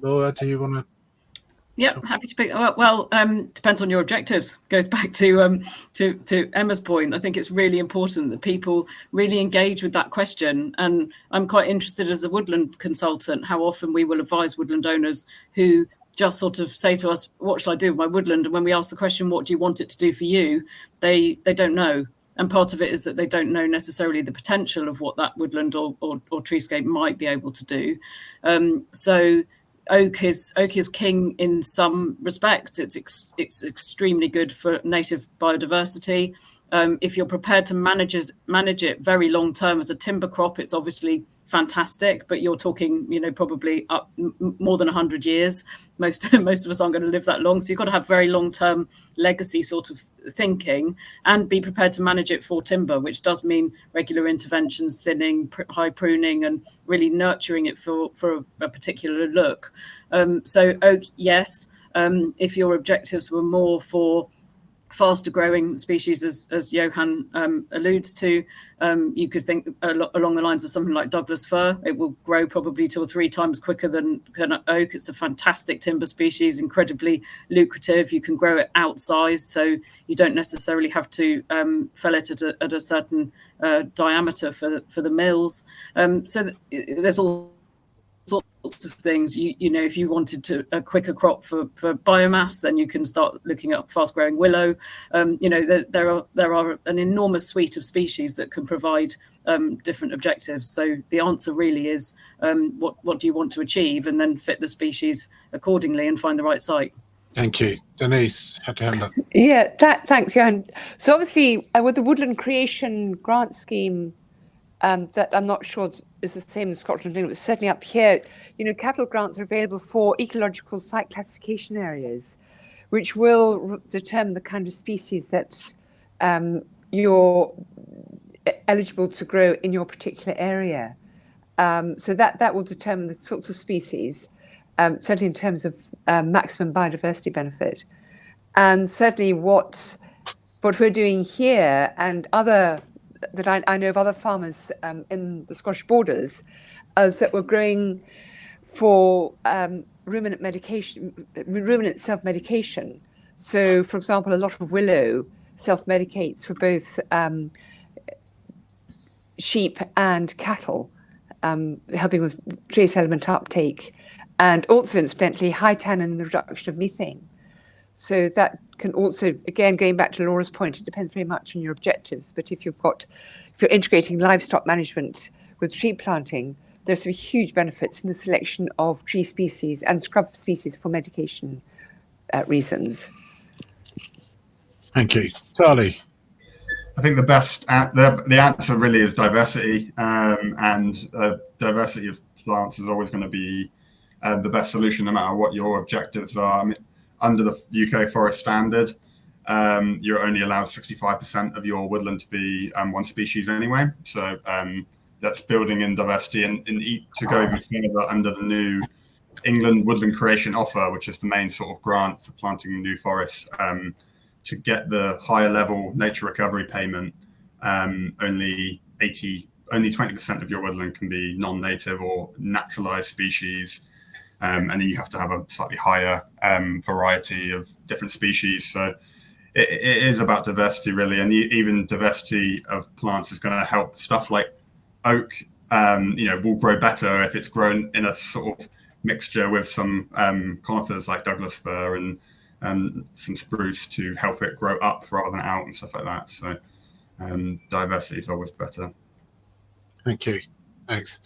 Laura, do you want to? Yep, happy to pick. Well, depends on your objectives. Goes back to Emma's point. I think it's really important that people really engage with that question. And I'm quite interested as a woodland consultant how often we will advise woodland owners who just sort of say to us, "What shall I do with my woodland?" And when we ask the question, "What do you want it to do for you?" they don't know. And part of it is that they don't know necessarily the potential of what that woodland or treescape might be able to do. So oak is king in some respects. It's extremely good for native biodiversity. If you're prepared to manage it very long term as a timber crop, it's obviously fantastic. But you're talking, probably up more than 100 years. Most of us aren't going to live that long, so you've got to have very long term legacy sort of thinking, and be prepared to manage it for timber, which does mean regular interventions, thinning, high pruning, and really nurturing it for a particular look. So oak, yes. If your objectives were more for faster growing species, as Johan alludes to, you could think along the lines of something like Douglas fir. It will grow probably 2 or 3 times quicker than oak. It's a fantastic timber species, incredibly lucrative. You can grow it outsized, so you don't necessarily have to fell it at a certain diameter for the mills. So there's all sorts of things. If you wanted a quicker crop for biomass, then you can start looking at fast growing willow. There are an enormous suite of species that can provide different objectives. So the answer really is what do you want to achieve, and then fit the species accordingly and find the right site. Thank you. Denise, had your hand up. Yeah, thanks, Johan. So obviously with the Woodland Creation Grant Scheme, that I'm not sure is the same in Scotland, but certainly up here, capital grants are available for ecological site classification areas, which will determine the kind of species that you're eligible to grow in your particular area. So that will determine the sorts of species, certainly in terms of maximum biodiversity benefit. And certainly what we're doing here, and I know of other farmers in the Scottish borders, is that we're growing for ruminant self-medication. So, for example, a lot of willow self-medicates for both sheep and cattle, helping with trace element uptake, and also, incidentally, high tannin and the reduction of methane. So that can also, again, going back to Laura's point, it depends very much on your objectives. But if you're integrating livestock management with tree planting, there's some huge benefits in the selection of tree species and scrub species for medication reasons. Thank you. Charlie? I think the answer really is diversity, and diversity of plants is always going to be the best solution no matter what your objectives are. I mean, under the UK Forest Standard, you're only allowed 65% of your woodland to be one species anyway. So that's building in diversity, and to go even further under the new England Woodland Creation Offer, which is the main sort of grant for planting new forests, to get the higher level nature recovery payment, only 20% of your woodland can be non-native or naturalized species. And then you have to have a slightly higher variety of different species. So it is about diversity, really. And even diversity of plants is going to help. Stuff like oak, will grow better if it's grown in a sort of mixture with some conifers like Douglas fir and some spruce to help it grow up rather than out and stuff like that. So diversity is always better. Thank you. Thanks.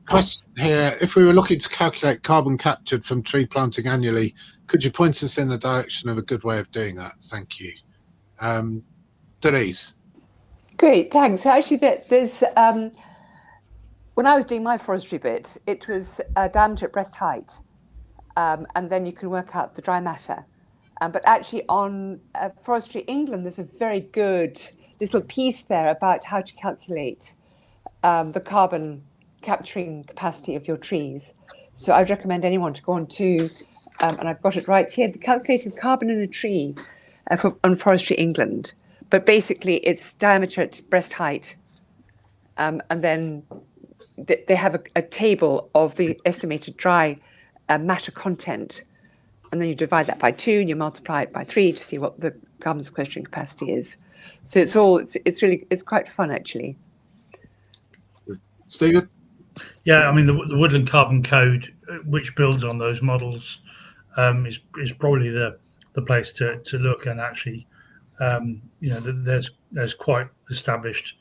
Question here, if we were looking to calculate carbon captured from tree planting annually, could you point us in the direction of a good way of doing that? Thank you. Denise? Great, thanks. So actually, there's when I was doing my forestry bit, it was diameter at breast height, and then you can work out the dry matter. But actually on Forestry England, there's a very good little piece there about how to calculate the carbon capturing capacity of your trees. So I'd recommend anyone to go on to, and I've got it right here, the calculated carbon in a tree on Forestry England. But basically it's diameter at breast height. And then they have a table of the estimated dry matter content. And then you divide that by 2 and you multiply it by 3 to see what the carbon sequestering capacity is. So it's quite fun, actually. Stephen? Yeah, I mean, the Woodland Carbon Code, which builds on those models, is probably the place to look. And actually, there's quite established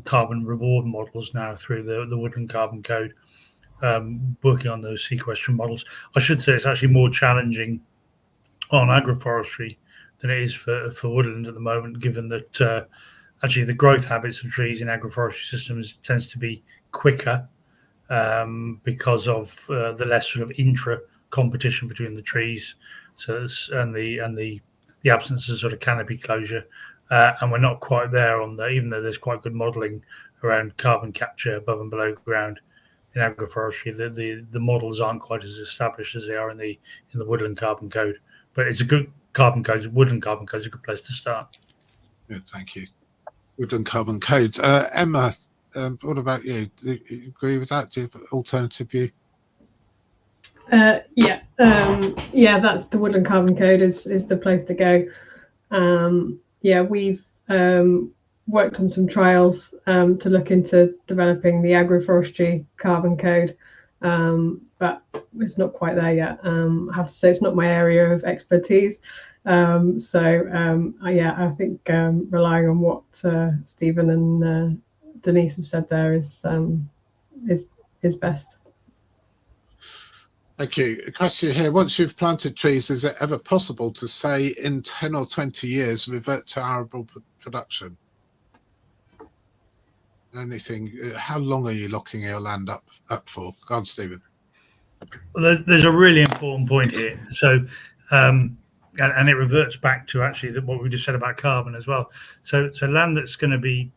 carbon reward models now through the Woodland Carbon Code, working on those sequestration models. I should say it's actually more challenging on agroforestry than it is for woodland at the moment, given that actually the growth habits of trees in agroforestry systems tends to be quicker because of the less sort of intra competition between the trees, and the absence of sort of canopy closure, and we're not quite there on that, even though there's quite good modelling around carbon capture above and below ground in agroforestry. The models aren't quite as established as they are in the Woodland Carbon Code, but it's a good carbon code. Woodland Carbon Code is a good place to start. Good, thank you. Woodland Carbon Code. Emma, what about you? Do you agree with that? Do you have an alternative view? Yeah, that's the Woodland Carbon Code is the place to go. Yeah, we've worked on some trials to look into developing the agroforestry carbon code, but it's not quite there yet. I have to say it's not my area of expertise. I think relying on what Stephen and Denise have said there is best. Thank you. A question here. Once you've planted trees, is it ever possible to say in 10 or 20 years revert to arable production? Anything? How long are you locking your land up for? Go on, Stephen. Well, there's a really important point here. So And it reverts back to actually what we just said about carbon as well. So land that's going to be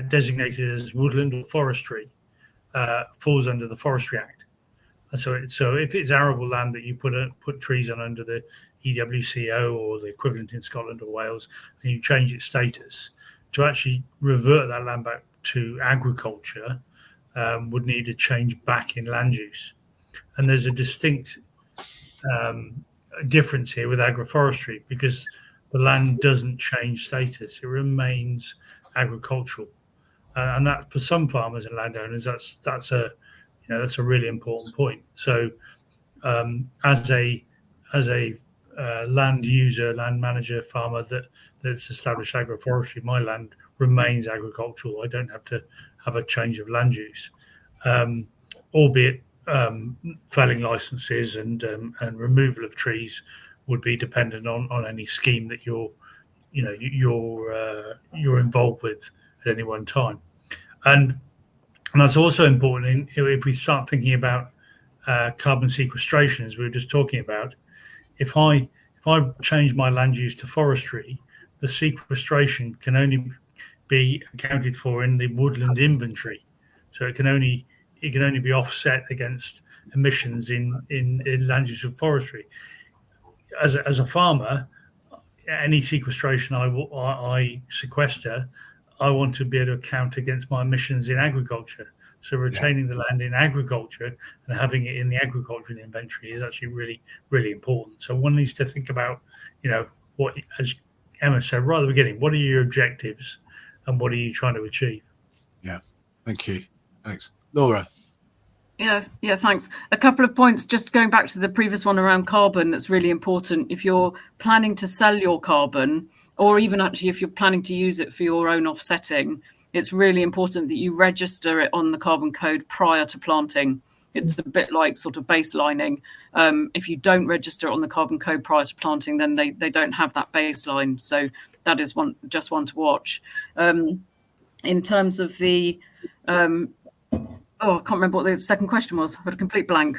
designated as woodland or forestry falls under the Forestry Act. And so if it's arable land that you put trees on under the EWCO or the equivalent in Scotland or Wales, and you change its status, to actually revert that land back to agriculture would need a change back in land use. And there's a distinct difference here with agroforestry, because the land doesn't change status; it remains agricultural, and that for some farmers and landowners, that's a really important point. So, as a land user, land manager, farmer that's established agroforestry, my land remains agricultural. I don't have to have a change of land use, albeit felling licenses and removal of trees would be dependent on any scheme that you're involved with at any one time, and that's also important if we start thinking about carbon sequestration, as we were just talking about. If I change my land use to forestry, the sequestration can only be accounted for in the woodland inventory, so it can only be offset against emissions in land use of forestry. As a farmer, any sequestration I sequester, I want to be able to account against my emissions in agriculture. So retaining the land in agriculture and having it in the agricultural inventory is actually really, really important. So one needs to think about, what, as Emma said right at the beginning, what are your objectives and what are you trying to achieve? Yeah, thank you. Thanks. Laura. Yeah, thanks. A couple of points, just going back to the previous one around carbon, that's really important. If you're planning to sell your carbon, or even actually if you're planning to use it for your own offsetting, it's really important that you register it on the carbon code prior to planting. It's a bit like sort of baselining. If you don't register it on the carbon code prior to planting, then they don't have that baseline. So that is one to watch. In terms of the, I can't remember what the second question was. I had a complete blank.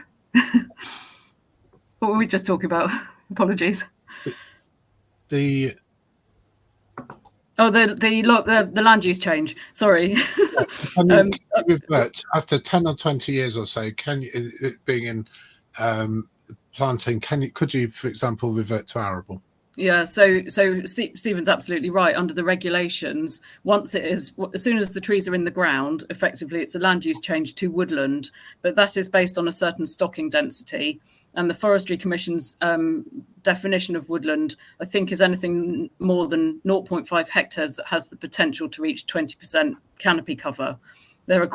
What were we just talking about? Apologies. The land use change. Sorry. Revert after 10 or 20 years or so, can you, it being in planting, could you, for example, revert to arable? Yeah, so Stephen's absolutely right. Under the regulations, as soon as the trees are in the ground, effectively it's a land use change to woodland, but that is based on a certain stocking density. And the Forestry Commission's definition of woodland, I think, is anything more than 0.5 hectares that has the potential to reach 20% canopy cover. There are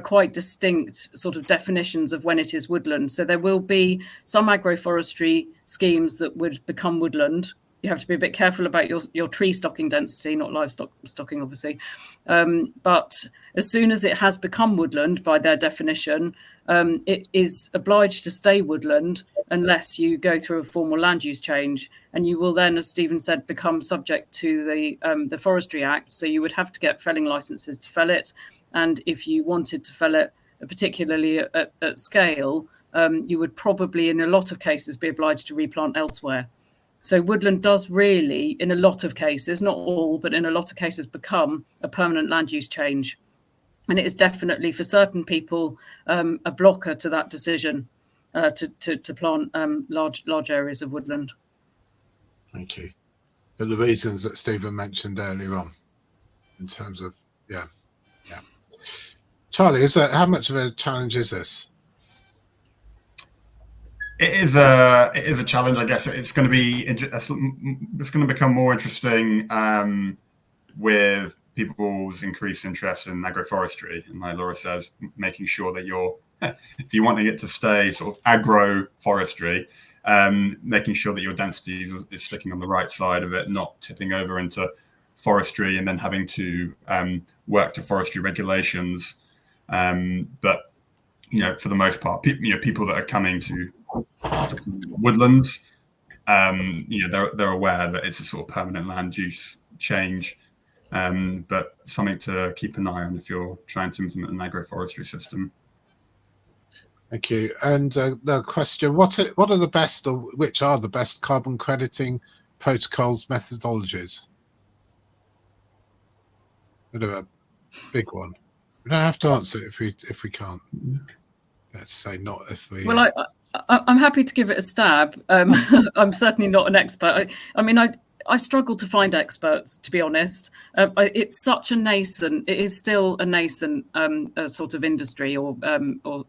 quite distinct sort of definitions of when it is woodland. So there will be some agroforestry schemes that would become woodland. You have to be a bit careful about your tree stocking density, not livestock stocking, obviously. But as soon as it has become woodland by their definition, it is obliged to stay woodland unless you go through a formal land use change. And you will then, as Stephen said, become subject to the Forestry Act. So you would have to get felling licenses to fell it. And if you wanted to fell it, particularly at scale, you would probably, in a lot of cases, be obliged to replant elsewhere. So woodland does really, in a lot of cases, not all, but in a lot of cases, become a permanent land use change. And it is definitely, for certain people, a blocker to that decision to plant large areas of woodland. Thank you. For the reasons that Stephen mentioned earlier on, in terms of, yeah. Charlie, how much of a challenge is this? It is a challenge, I guess. It's going to become more interesting with people's increased interest in agroforestry, and like Laura says, making sure that if you want it to stay sort of agroforestry, making sure that your density is sticking on the right side of it, not tipping over into forestry and then having to work to forestry regulations. But for the most part, people that are coming to woodlands, they're aware that it's a sort of permanent land use change, but something to keep an eye on if you're trying to implement an agroforestry system. Thank you. And the question: what are the best, or which are the best carbon crediting protocols methodologies? Bit of a big one. We don't have to answer it if we can't. Let's say not if we. Well, I'm happy to give it a stab. I'm certainly not an expert. I mean, I struggle to find experts, to be honest. It's such a nascent. It is still a nascent sort of industry or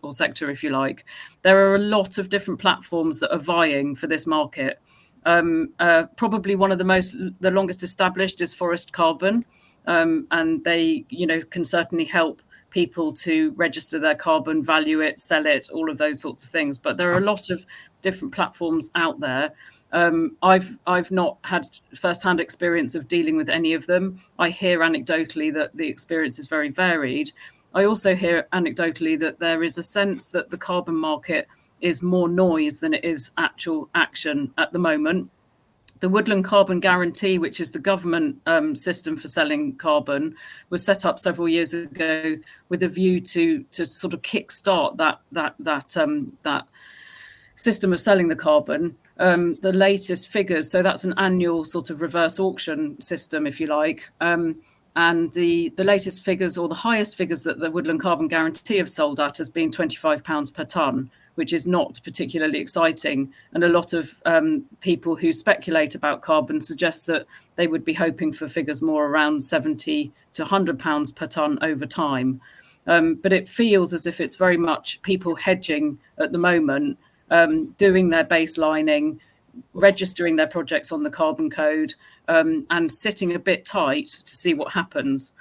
sector, if you like. There are a lot of different platforms that are vying for this market. Probably one of the longest established is Forest Carbon, and they, can certainly help people to register their carbon, value it, sell it, all of those sorts of things. But there are a lot of different platforms out there. I've not had first-hand experience of dealing with any of them. I hear anecdotally that the experience is very varied. I also hear anecdotally that there is a sense that the carbon market is more noise than it is actual action at the moment. The Woodland Carbon Guarantee, which is the government system for selling carbon, was set up several years ago with a view to sort of kickstart that system of selling the carbon. The latest figures, so that's an annual sort of reverse auction system, if you like. And the latest figures, or the highest figures that the Woodland Carbon Guarantee have sold at, has been £25 per tonne, which is not particularly exciting. And a lot of people who speculate about carbon suggest that they would be hoping for figures more around £70 to £100 per tonne over time. But it feels as if it's very much people hedging at the moment, doing their baselining, registering their projects on the carbon code, and sitting a bit tight to see what happens.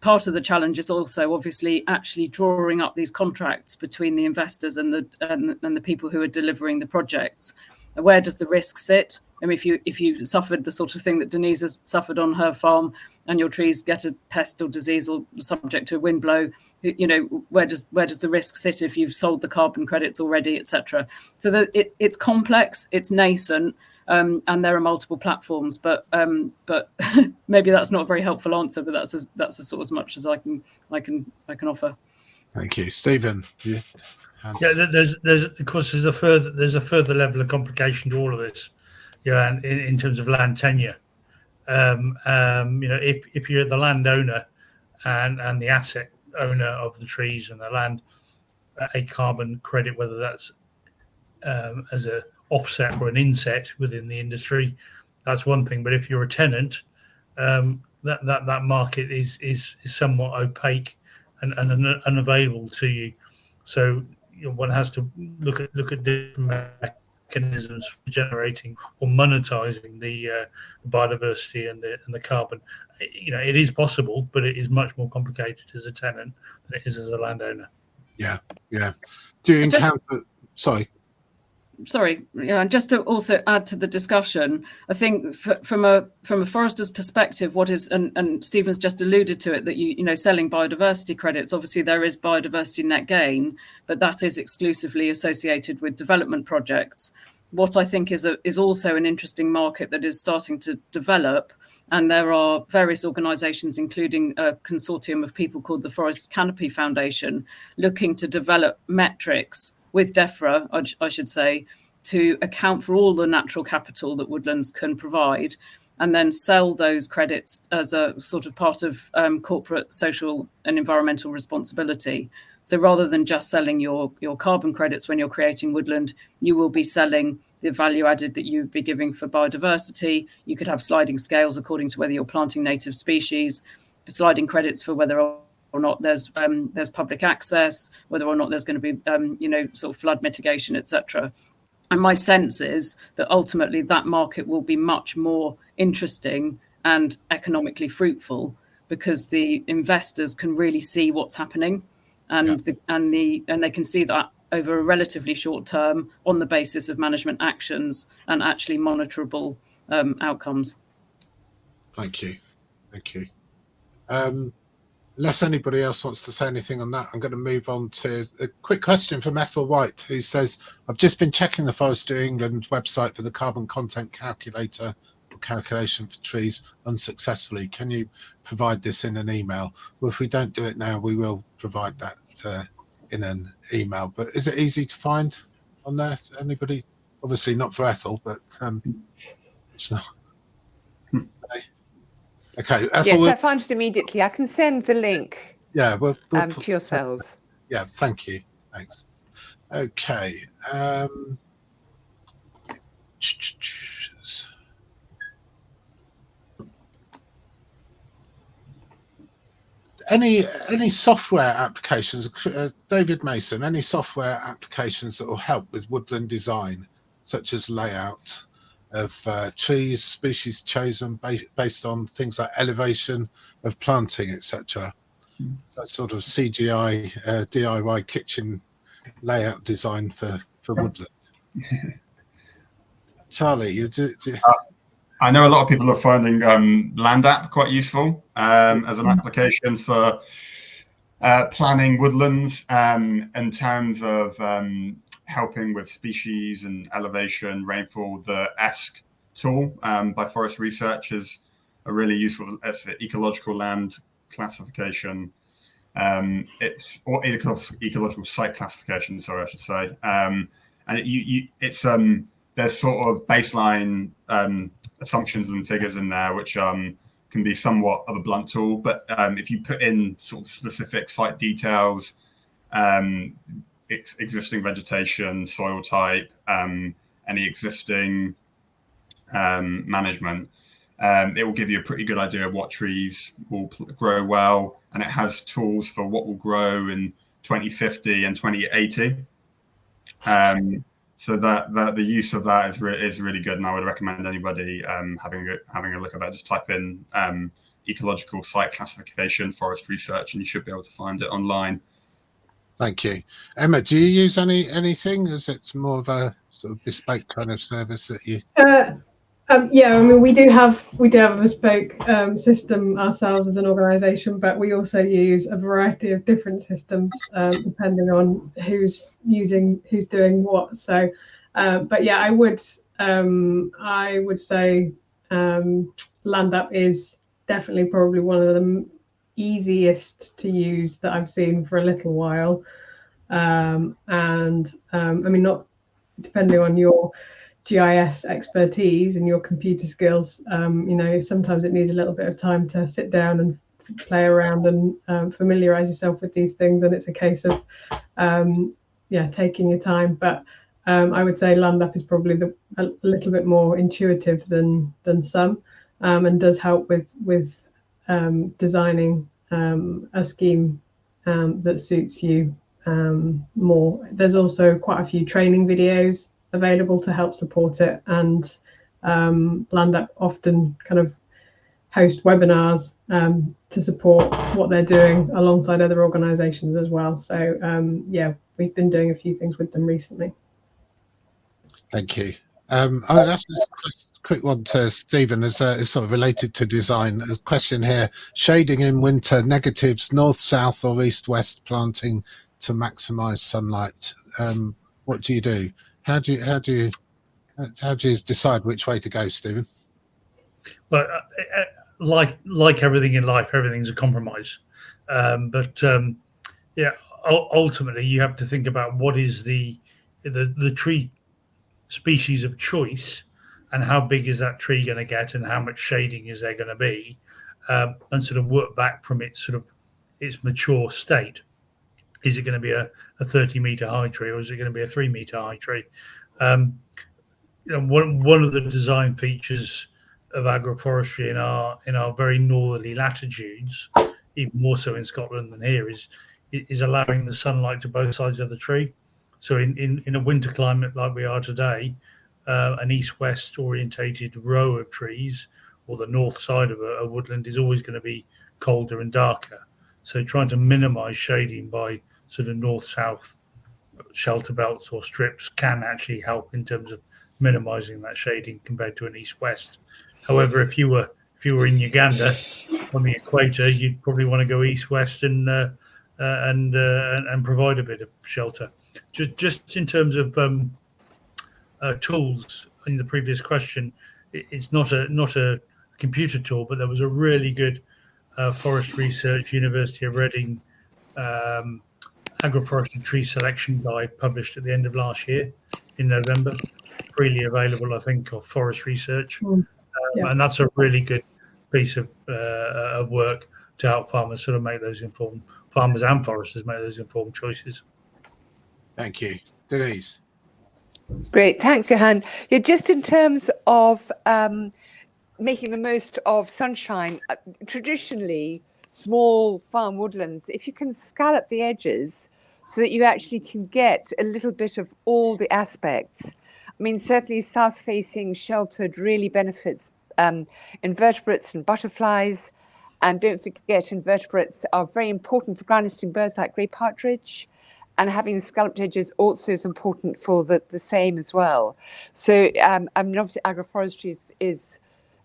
Part of the challenge is also obviously actually drawing up these contracts between the investors and the people who are delivering the projects. Where does the risk sit? I mean, if you suffered the sort of thing that Denise has suffered on her farm, and your trees get a pest or disease or subject to a wind blow, where does the risk sit if you've sold the carbon credits already, etc. So it's complex, it's nascent. And there are multiple platforms, but maybe that's not a very helpful answer. But that's sort of as much as I can offer. Thank you, Stephen. Yeah, there's of course there's a further level of complication to all of this. And in terms of land tenure, if you're the landowner and the asset owner of the trees and the land, a carbon credit, whether that's as a offset or an inset within the industry, that's one thing. But if you're a tenant, that market is somewhat opaque and unavailable to you. So one has to look at different mechanisms for generating or monetizing the biodiversity and the carbon. It is possible, but it is much more complicated as a tenant than it is as a landowner. Yeah. Do you encounter? Sorry, and just to also add to the discussion, I think from a forester's perspective, what is, and Stephen's just alluded to it, that selling biodiversity credits, obviously there is biodiversity net gain, but that is exclusively associated with development projects. What I think is also an interesting market that is starting to develop, and there are various organisations, including a consortium of people called the Forest Canopy Foundation, looking to develop metrics with DEFRA, I should say, to account for all the natural capital that woodlands can provide, and then sell those credits as a sort of part of corporate social and environmental responsibility. So rather than just selling your carbon credits when you're creating woodland, you will be selling the value added that you'd be giving for biodiversity. You could have sliding scales according to whether you're planting native species, sliding credits for whether or not there's public access, whether or not there's going to be sort of flood mitigation, etc. And my sense is that ultimately that market will be much more interesting and economically fruitful, because the investors can really see what's happening, and they can see that over a relatively short term on the basis of management actions and actually monitorable outcomes. Thank you. Unless anybody else wants to say anything on that, I'm going to move on to a quick question from Ethel White, who says, I've just been checking the Forestry England website for the carbon content calculator or calculation for trees unsuccessfully. Can you provide this in an email? Well, if we don't do it now, we will provide that in an email. But is it easy to find on there? Anybody? Obviously not for Ethel, but it's not. Okay. Ethel, Yes, I found it immediately. I can send the link yeah, we'll to yourselves. Yeah, thank you. Thanks. Okay. Any software applications, David Mason, any software applications that will help with woodland design, such as layout of trees, species chosen based on things like elevation of planting, etc. So sort of CGI, DIY kitchen layout design for woodland. Charlie, I know a lot of people are finding Land App quite useful as an application for planning woodlands in terms of helping with species and elevation, rainfall. The ESC tool by Forest Research is a really useful ecological land classification. It's or ecological site classification. Sorry, I should say. And it's there's sort of baseline assumptions and figures in there, which can be somewhat of a blunt tool. But if you put in sort of specific site details, existing vegetation, soil type, any existing management, it will give you a pretty good idea of what trees will grow well, and it has tools for what will grow in 2050 and 2080. So that the use of that is really good, and I would recommend anybody having a look at that. Just type in ecological site classification, Forest Research, and you should be able to find it online. Thank you. Emma, do you use anything? Is it more of a sort of bespoke kind of service that you? Yeah, I mean, we do have a bespoke system ourselves as an organisation, but we also use a variety of different systems depending on who's doing what. So, but yeah, I would say Land App is definitely probably one of the easiest to use that I've seen for a little while, and I mean, not depending on your GIS expertise and your computer skills, sometimes it needs a little bit of time to sit down and play around and familiarize yourself with these things, and it's a case of taking your time. But I would say Land App is probably a little bit more intuitive than some, and does help with designing a scheme that suits you more. There's also quite a few training videos available to help support it, and Land App often kind of host webinars to support what they're doing alongside other organizations as well. So we've been doing a few things with them recently. Thank you. I'll ask this quick one to Stephen, is sort of related to design. A question here: shading in winter, negatives, north, south, or east, west planting to maximize sunlight. What do you do? How do you decide which way to go, Stephen? Well, like everything in life, everything's a compromise. Ultimately, you have to think about what is the tree species of choice, and how big is that tree going to get, and how much shading is there going to be, and sort of work back from its mature state. Is it going to be a 30-meter high tree, or is it going to be a 3-meter high tree? One of the design features of agroforestry in our very northerly latitudes, even more so in Scotland than here, is allowing the sunlight to both sides of the tree. So in a winter climate like we are today, an east-west orientated row of trees, or the north side of a woodland, is always going to be colder and darker. So trying to minimize shading by sort of north-south shelter belts or strips can actually help in terms of minimizing that shading compared to an east-west. However, if you were in Uganda on the equator, you'd probably want to go east-west and provide a bit of shelter. Just in terms of tools, in the previous question, it's not a computer tool, but there was a really good Forest Research, University of Reading agroforestry tree selection guide published at the end of last year in November, freely available, I think, of Forest Research. Yeah. And that's a really good piece of work to help farmers sort of make those farmers and foresters make those informed choices. Thank you. Denise. Great, thanks, Johan. Yeah, just in terms of making the most of sunshine, traditionally, small farm woodlands, if you can scallop the edges so that you actually can get a little bit of all the aspects. I mean, certainly south-facing sheltered really benefits invertebrates and butterflies. And don't forget, invertebrates are very important for ground nesting birds like grey partridge. And having scalloped edges also is important for the same as well. So, I mean, obviously, agroforestry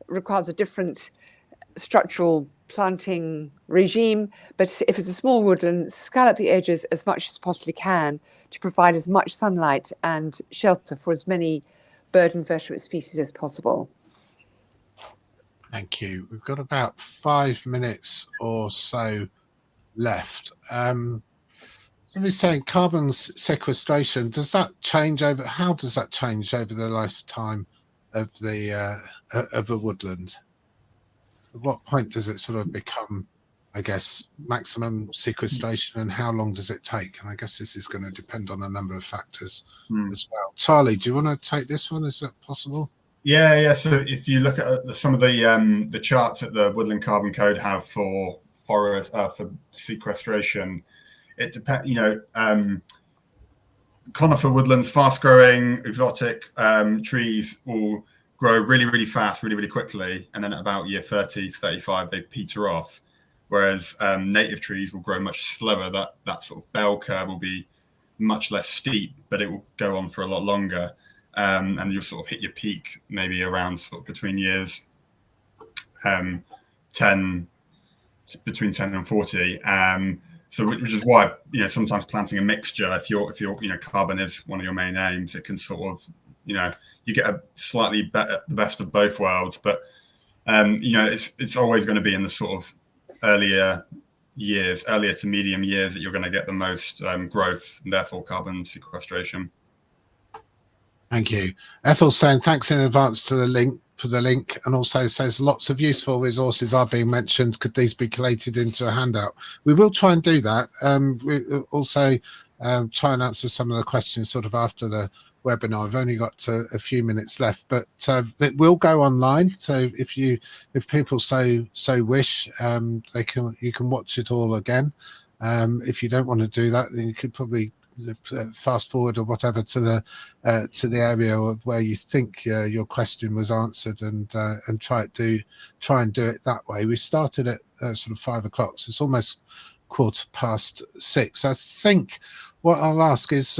requires a different structural planting regime. But if it's a small woodland, scallop the edges as much as possibly can to provide as much sunlight and shelter for as many bird and vertebrate species as possible. Thank you. We've got about 5 minutes or so left. So we're saying carbon sequestration, does that change how does that change over the lifetime of a woodland? At what point does it sort of become, I guess, maximum sequestration, and how long does it take? And I guess this is going to depend on a number of factors as well. Charlie, do you want to take this one? Is that possible? Yeah. So if you look at some of the charts that the Woodland Carbon Code have for forest for sequestration, it depends. Conifer woodlands, fast-growing exotic trees will grow really, really fast, really, really quickly, and then at about year 30, 35, they peter off. Whereas native trees will grow much slower. That sort of bell curve will be much less steep, but it will go on for a lot longer. And you'll sort of hit your peak maybe around sort of between years 10 and 40. So which is why sometimes planting a mixture, if your carbon is one of your main aims, it can sort of you get a slightly the best of both worlds. But it's always going to be in the sort of earlier to medium years that you're going to get the most growth, and therefore carbon sequestration. Thank you. Ethel's saying thanks in advance for the link, and also says lots of useful resources are being mentioned. Could these be collated into a handout? We will try and do that. We also try and answer some of the questions sort of after the webinar. I've only got a few minutes left, but it will go online. So if people so wish, you can watch it all again. If you don't want to do that, then you could probably fast forward or whatever to the area where you think your question was answered, and try and do it that way. We started at sort of 5 o'clock, so it's almost 6:15. I think what I'll ask is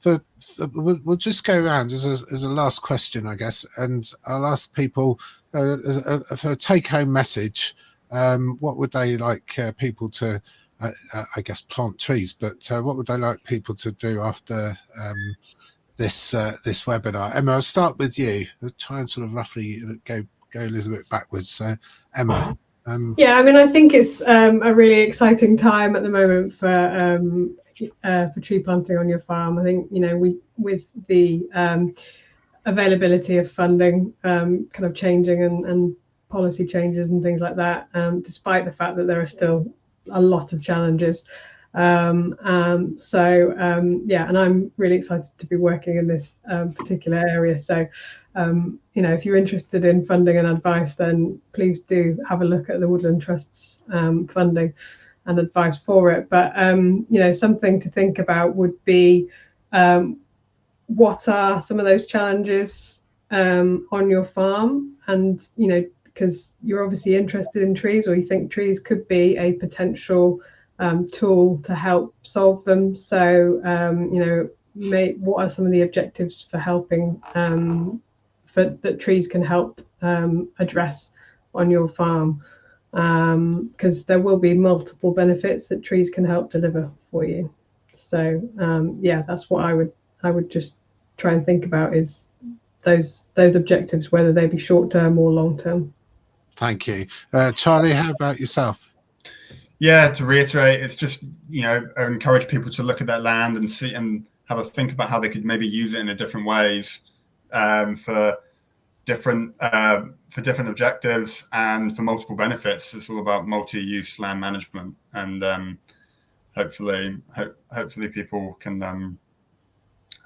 we'll just go around as a last question, I guess, and I'll ask people for a take-home message. What would they like people to I guess plant trees, but what would they like people to do after this webinar? Emma, I'll start with you. We'll try and sort of roughly go a little bit backwards. So Emma. Yeah, I mean, I think it's a really exciting time at the moment for tree planting on your farm. I think with the availability of funding kind of changing and policy changes and things like that, despite the fact that there are still a lot of challenges. And I'm really excited to be working in this particular area. So, if you're interested in funding and advice, then please do have a look at the Woodland Trust's funding and advice for it. But, something to think about would be what are some of those challenges on your farm? And, because you're obviously interested in trees, or you think trees could be a potential tool to help solve them. So, what are some of the objectives for helping that trees can help address on your farm? Because there will be multiple benefits that trees can help deliver for you. So, that's what I would just try and think about, is those objectives, whether they be short term or long term. Thank you. Charlie, how about yourself? Yeah, to reiterate, it's just, encourage people to look at their land and see and have a think about how they could maybe use it in a different ways, for different objectives and for multiple benefits. It's all about multi-use land management, and hopefully people can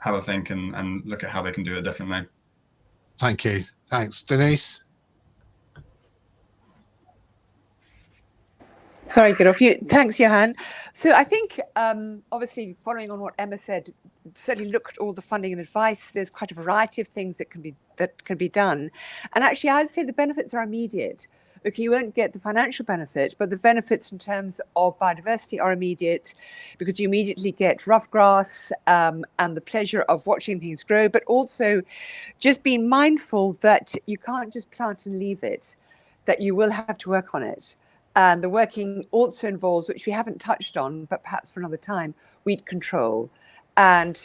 have a think and look at how they can do it differently. Thank you. Thanks, Denise. Sorry, get off you. Thanks, Johan. So I think, obviously, following on what Emma said, certainly look at all the funding and advice. There's quite a variety of things that can be done, and actually, I'd say the benefits are immediate. Okay, you won't get the financial benefit, but the benefits in terms of biodiversity are immediate, because you immediately get rough grass and the pleasure of watching things grow, but also just being mindful that you can't just plant and leave it, that you will have to work on it. And the working also involves, which we haven't touched on, but perhaps for another time, weed control. And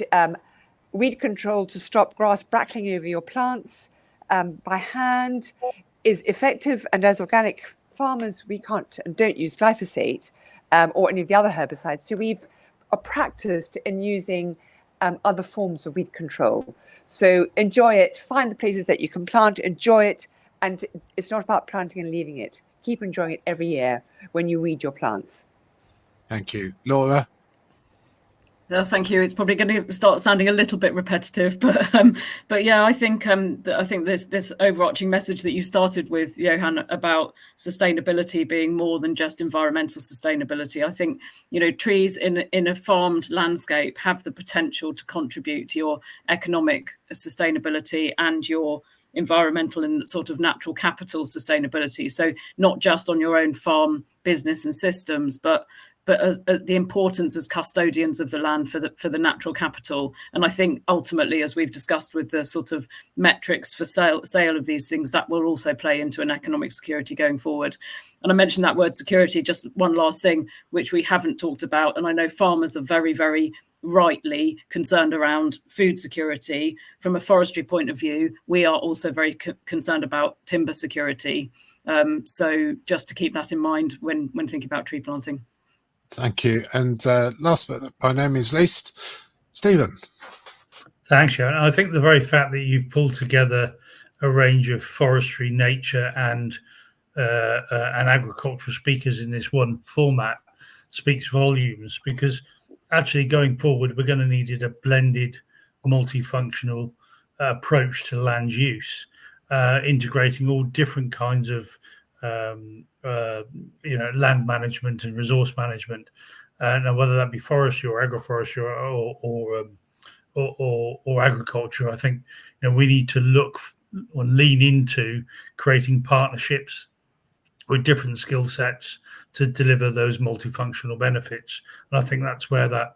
weed control to stop grass brackling over your plants by hand is effective. And as organic farmers, we can't and don't use glyphosate or any of the other herbicides. So we've practiced in using other forms of weed control. So enjoy it, find the places that you can plant, enjoy it. And it's not about planting and leaving it. Keep enjoying it every year when you weed your plants. Thank you. Laura? Thank you. It's probably going to start sounding a little bit repetitive, but yeah, I think this overarching message that you started with, Johan, about sustainability being more than just environmental sustainability. I think trees in a farmed landscape have the potential to contribute to your economic sustainability and your environmental and sort of natural capital sustainability. So not just on your own farm business and systems, but as the importance as custodians of the land for the natural capital. And I think ultimately, as we've discussed with the sort of metrics for sale of these things, that will also play into an economic security going forward. And I mentioned that word security, just one last thing, which we haven't talked about. And I know farmers are very, very rightly concerned around food security. From a forestry point of view, we are also very concerned about timber security. So just to keep that in mind when thinking about tree planting. Thank you. And last but by no means least, Stephen. Thanks, Sharon. I think the very fact that you've pulled together a range of forestry, nature, and agricultural speakers in this one format speaks volumes, because actually going forward, we're going to need a blended, multifunctional approach to land use, integrating all different kinds of land management and resource management, and whether that be forestry or agroforestry or agriculture. I think we need to look or lean into creating partnerships with different skill sets to deliver those multifunctional benefits. And I think that's where that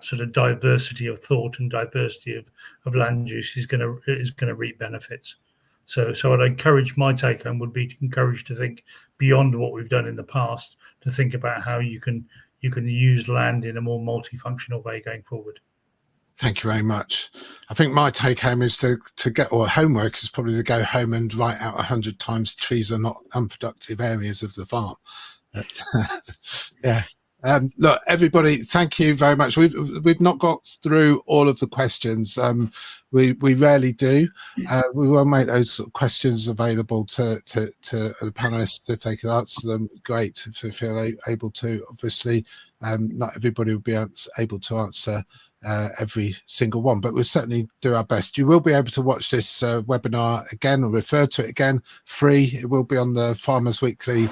sort of diversity of thought and diversity of land use is going to reap benefits. So I'd encourage, my take home would be to encourage to think beyond what we've done in the past, to think about how you can use land in a more multifunctional way going forward. Thank you very much. I think my take home is to get, or homework is probably to go home and write out 100 times trees are not unproductive areas of the farm. But, yeah. Look, everybody, thank you very much. We've not got through all of the questions. We rarely do. We will make those sort of questions available to the panelists if they can answer them. Great, if they feel able to. Obviously, not everybody will be able to answer every single one, but we'll certainly do our best. You will be able to watch this webinar again or refer to it again free. It will be on the Farmers Weekly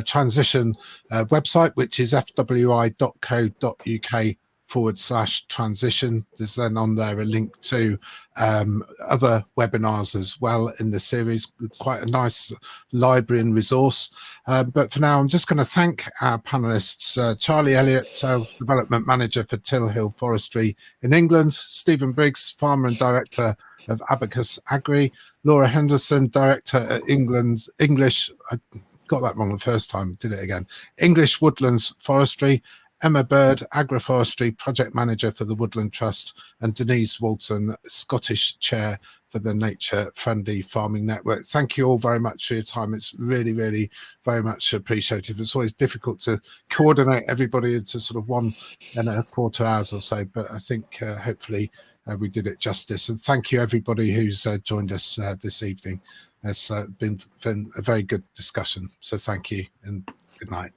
transition website, which is fwi.co.uk/transition. There's then on there a link to other webinars as well in the series. Quite a nice library and resource. But for now, I'm just going to thank our panelists, Charlie Elliott, Sales Development Manager for Till Hill Forestry in England, Stephen Briggs, Farmer and Director of Abacus Agri, Laura Henderson, Director at English, I got that wrong the first time, did it again, English Woodlands Forestry, Emma Bird, Agroforestry Project Manager for the Woodland Trust, and Denise Walton, Scottish Chair for the Nature Friendly Farming Network. Thank you all very much for your time. It's really, really very much appreciated. It's always difficult to coordinate everybody into sort of 1.25 hours or so, but I think hopefully we did it justice. And thank you everybody who's joined us this evening. It's been a very good discussion. So thank you and good night.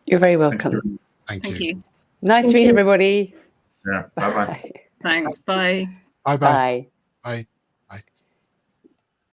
You're very welcome. Thank Thank you. Nice to meet everybody. Yeah. Bye bye. Thanks. Bye. Bye. Bye. Bye.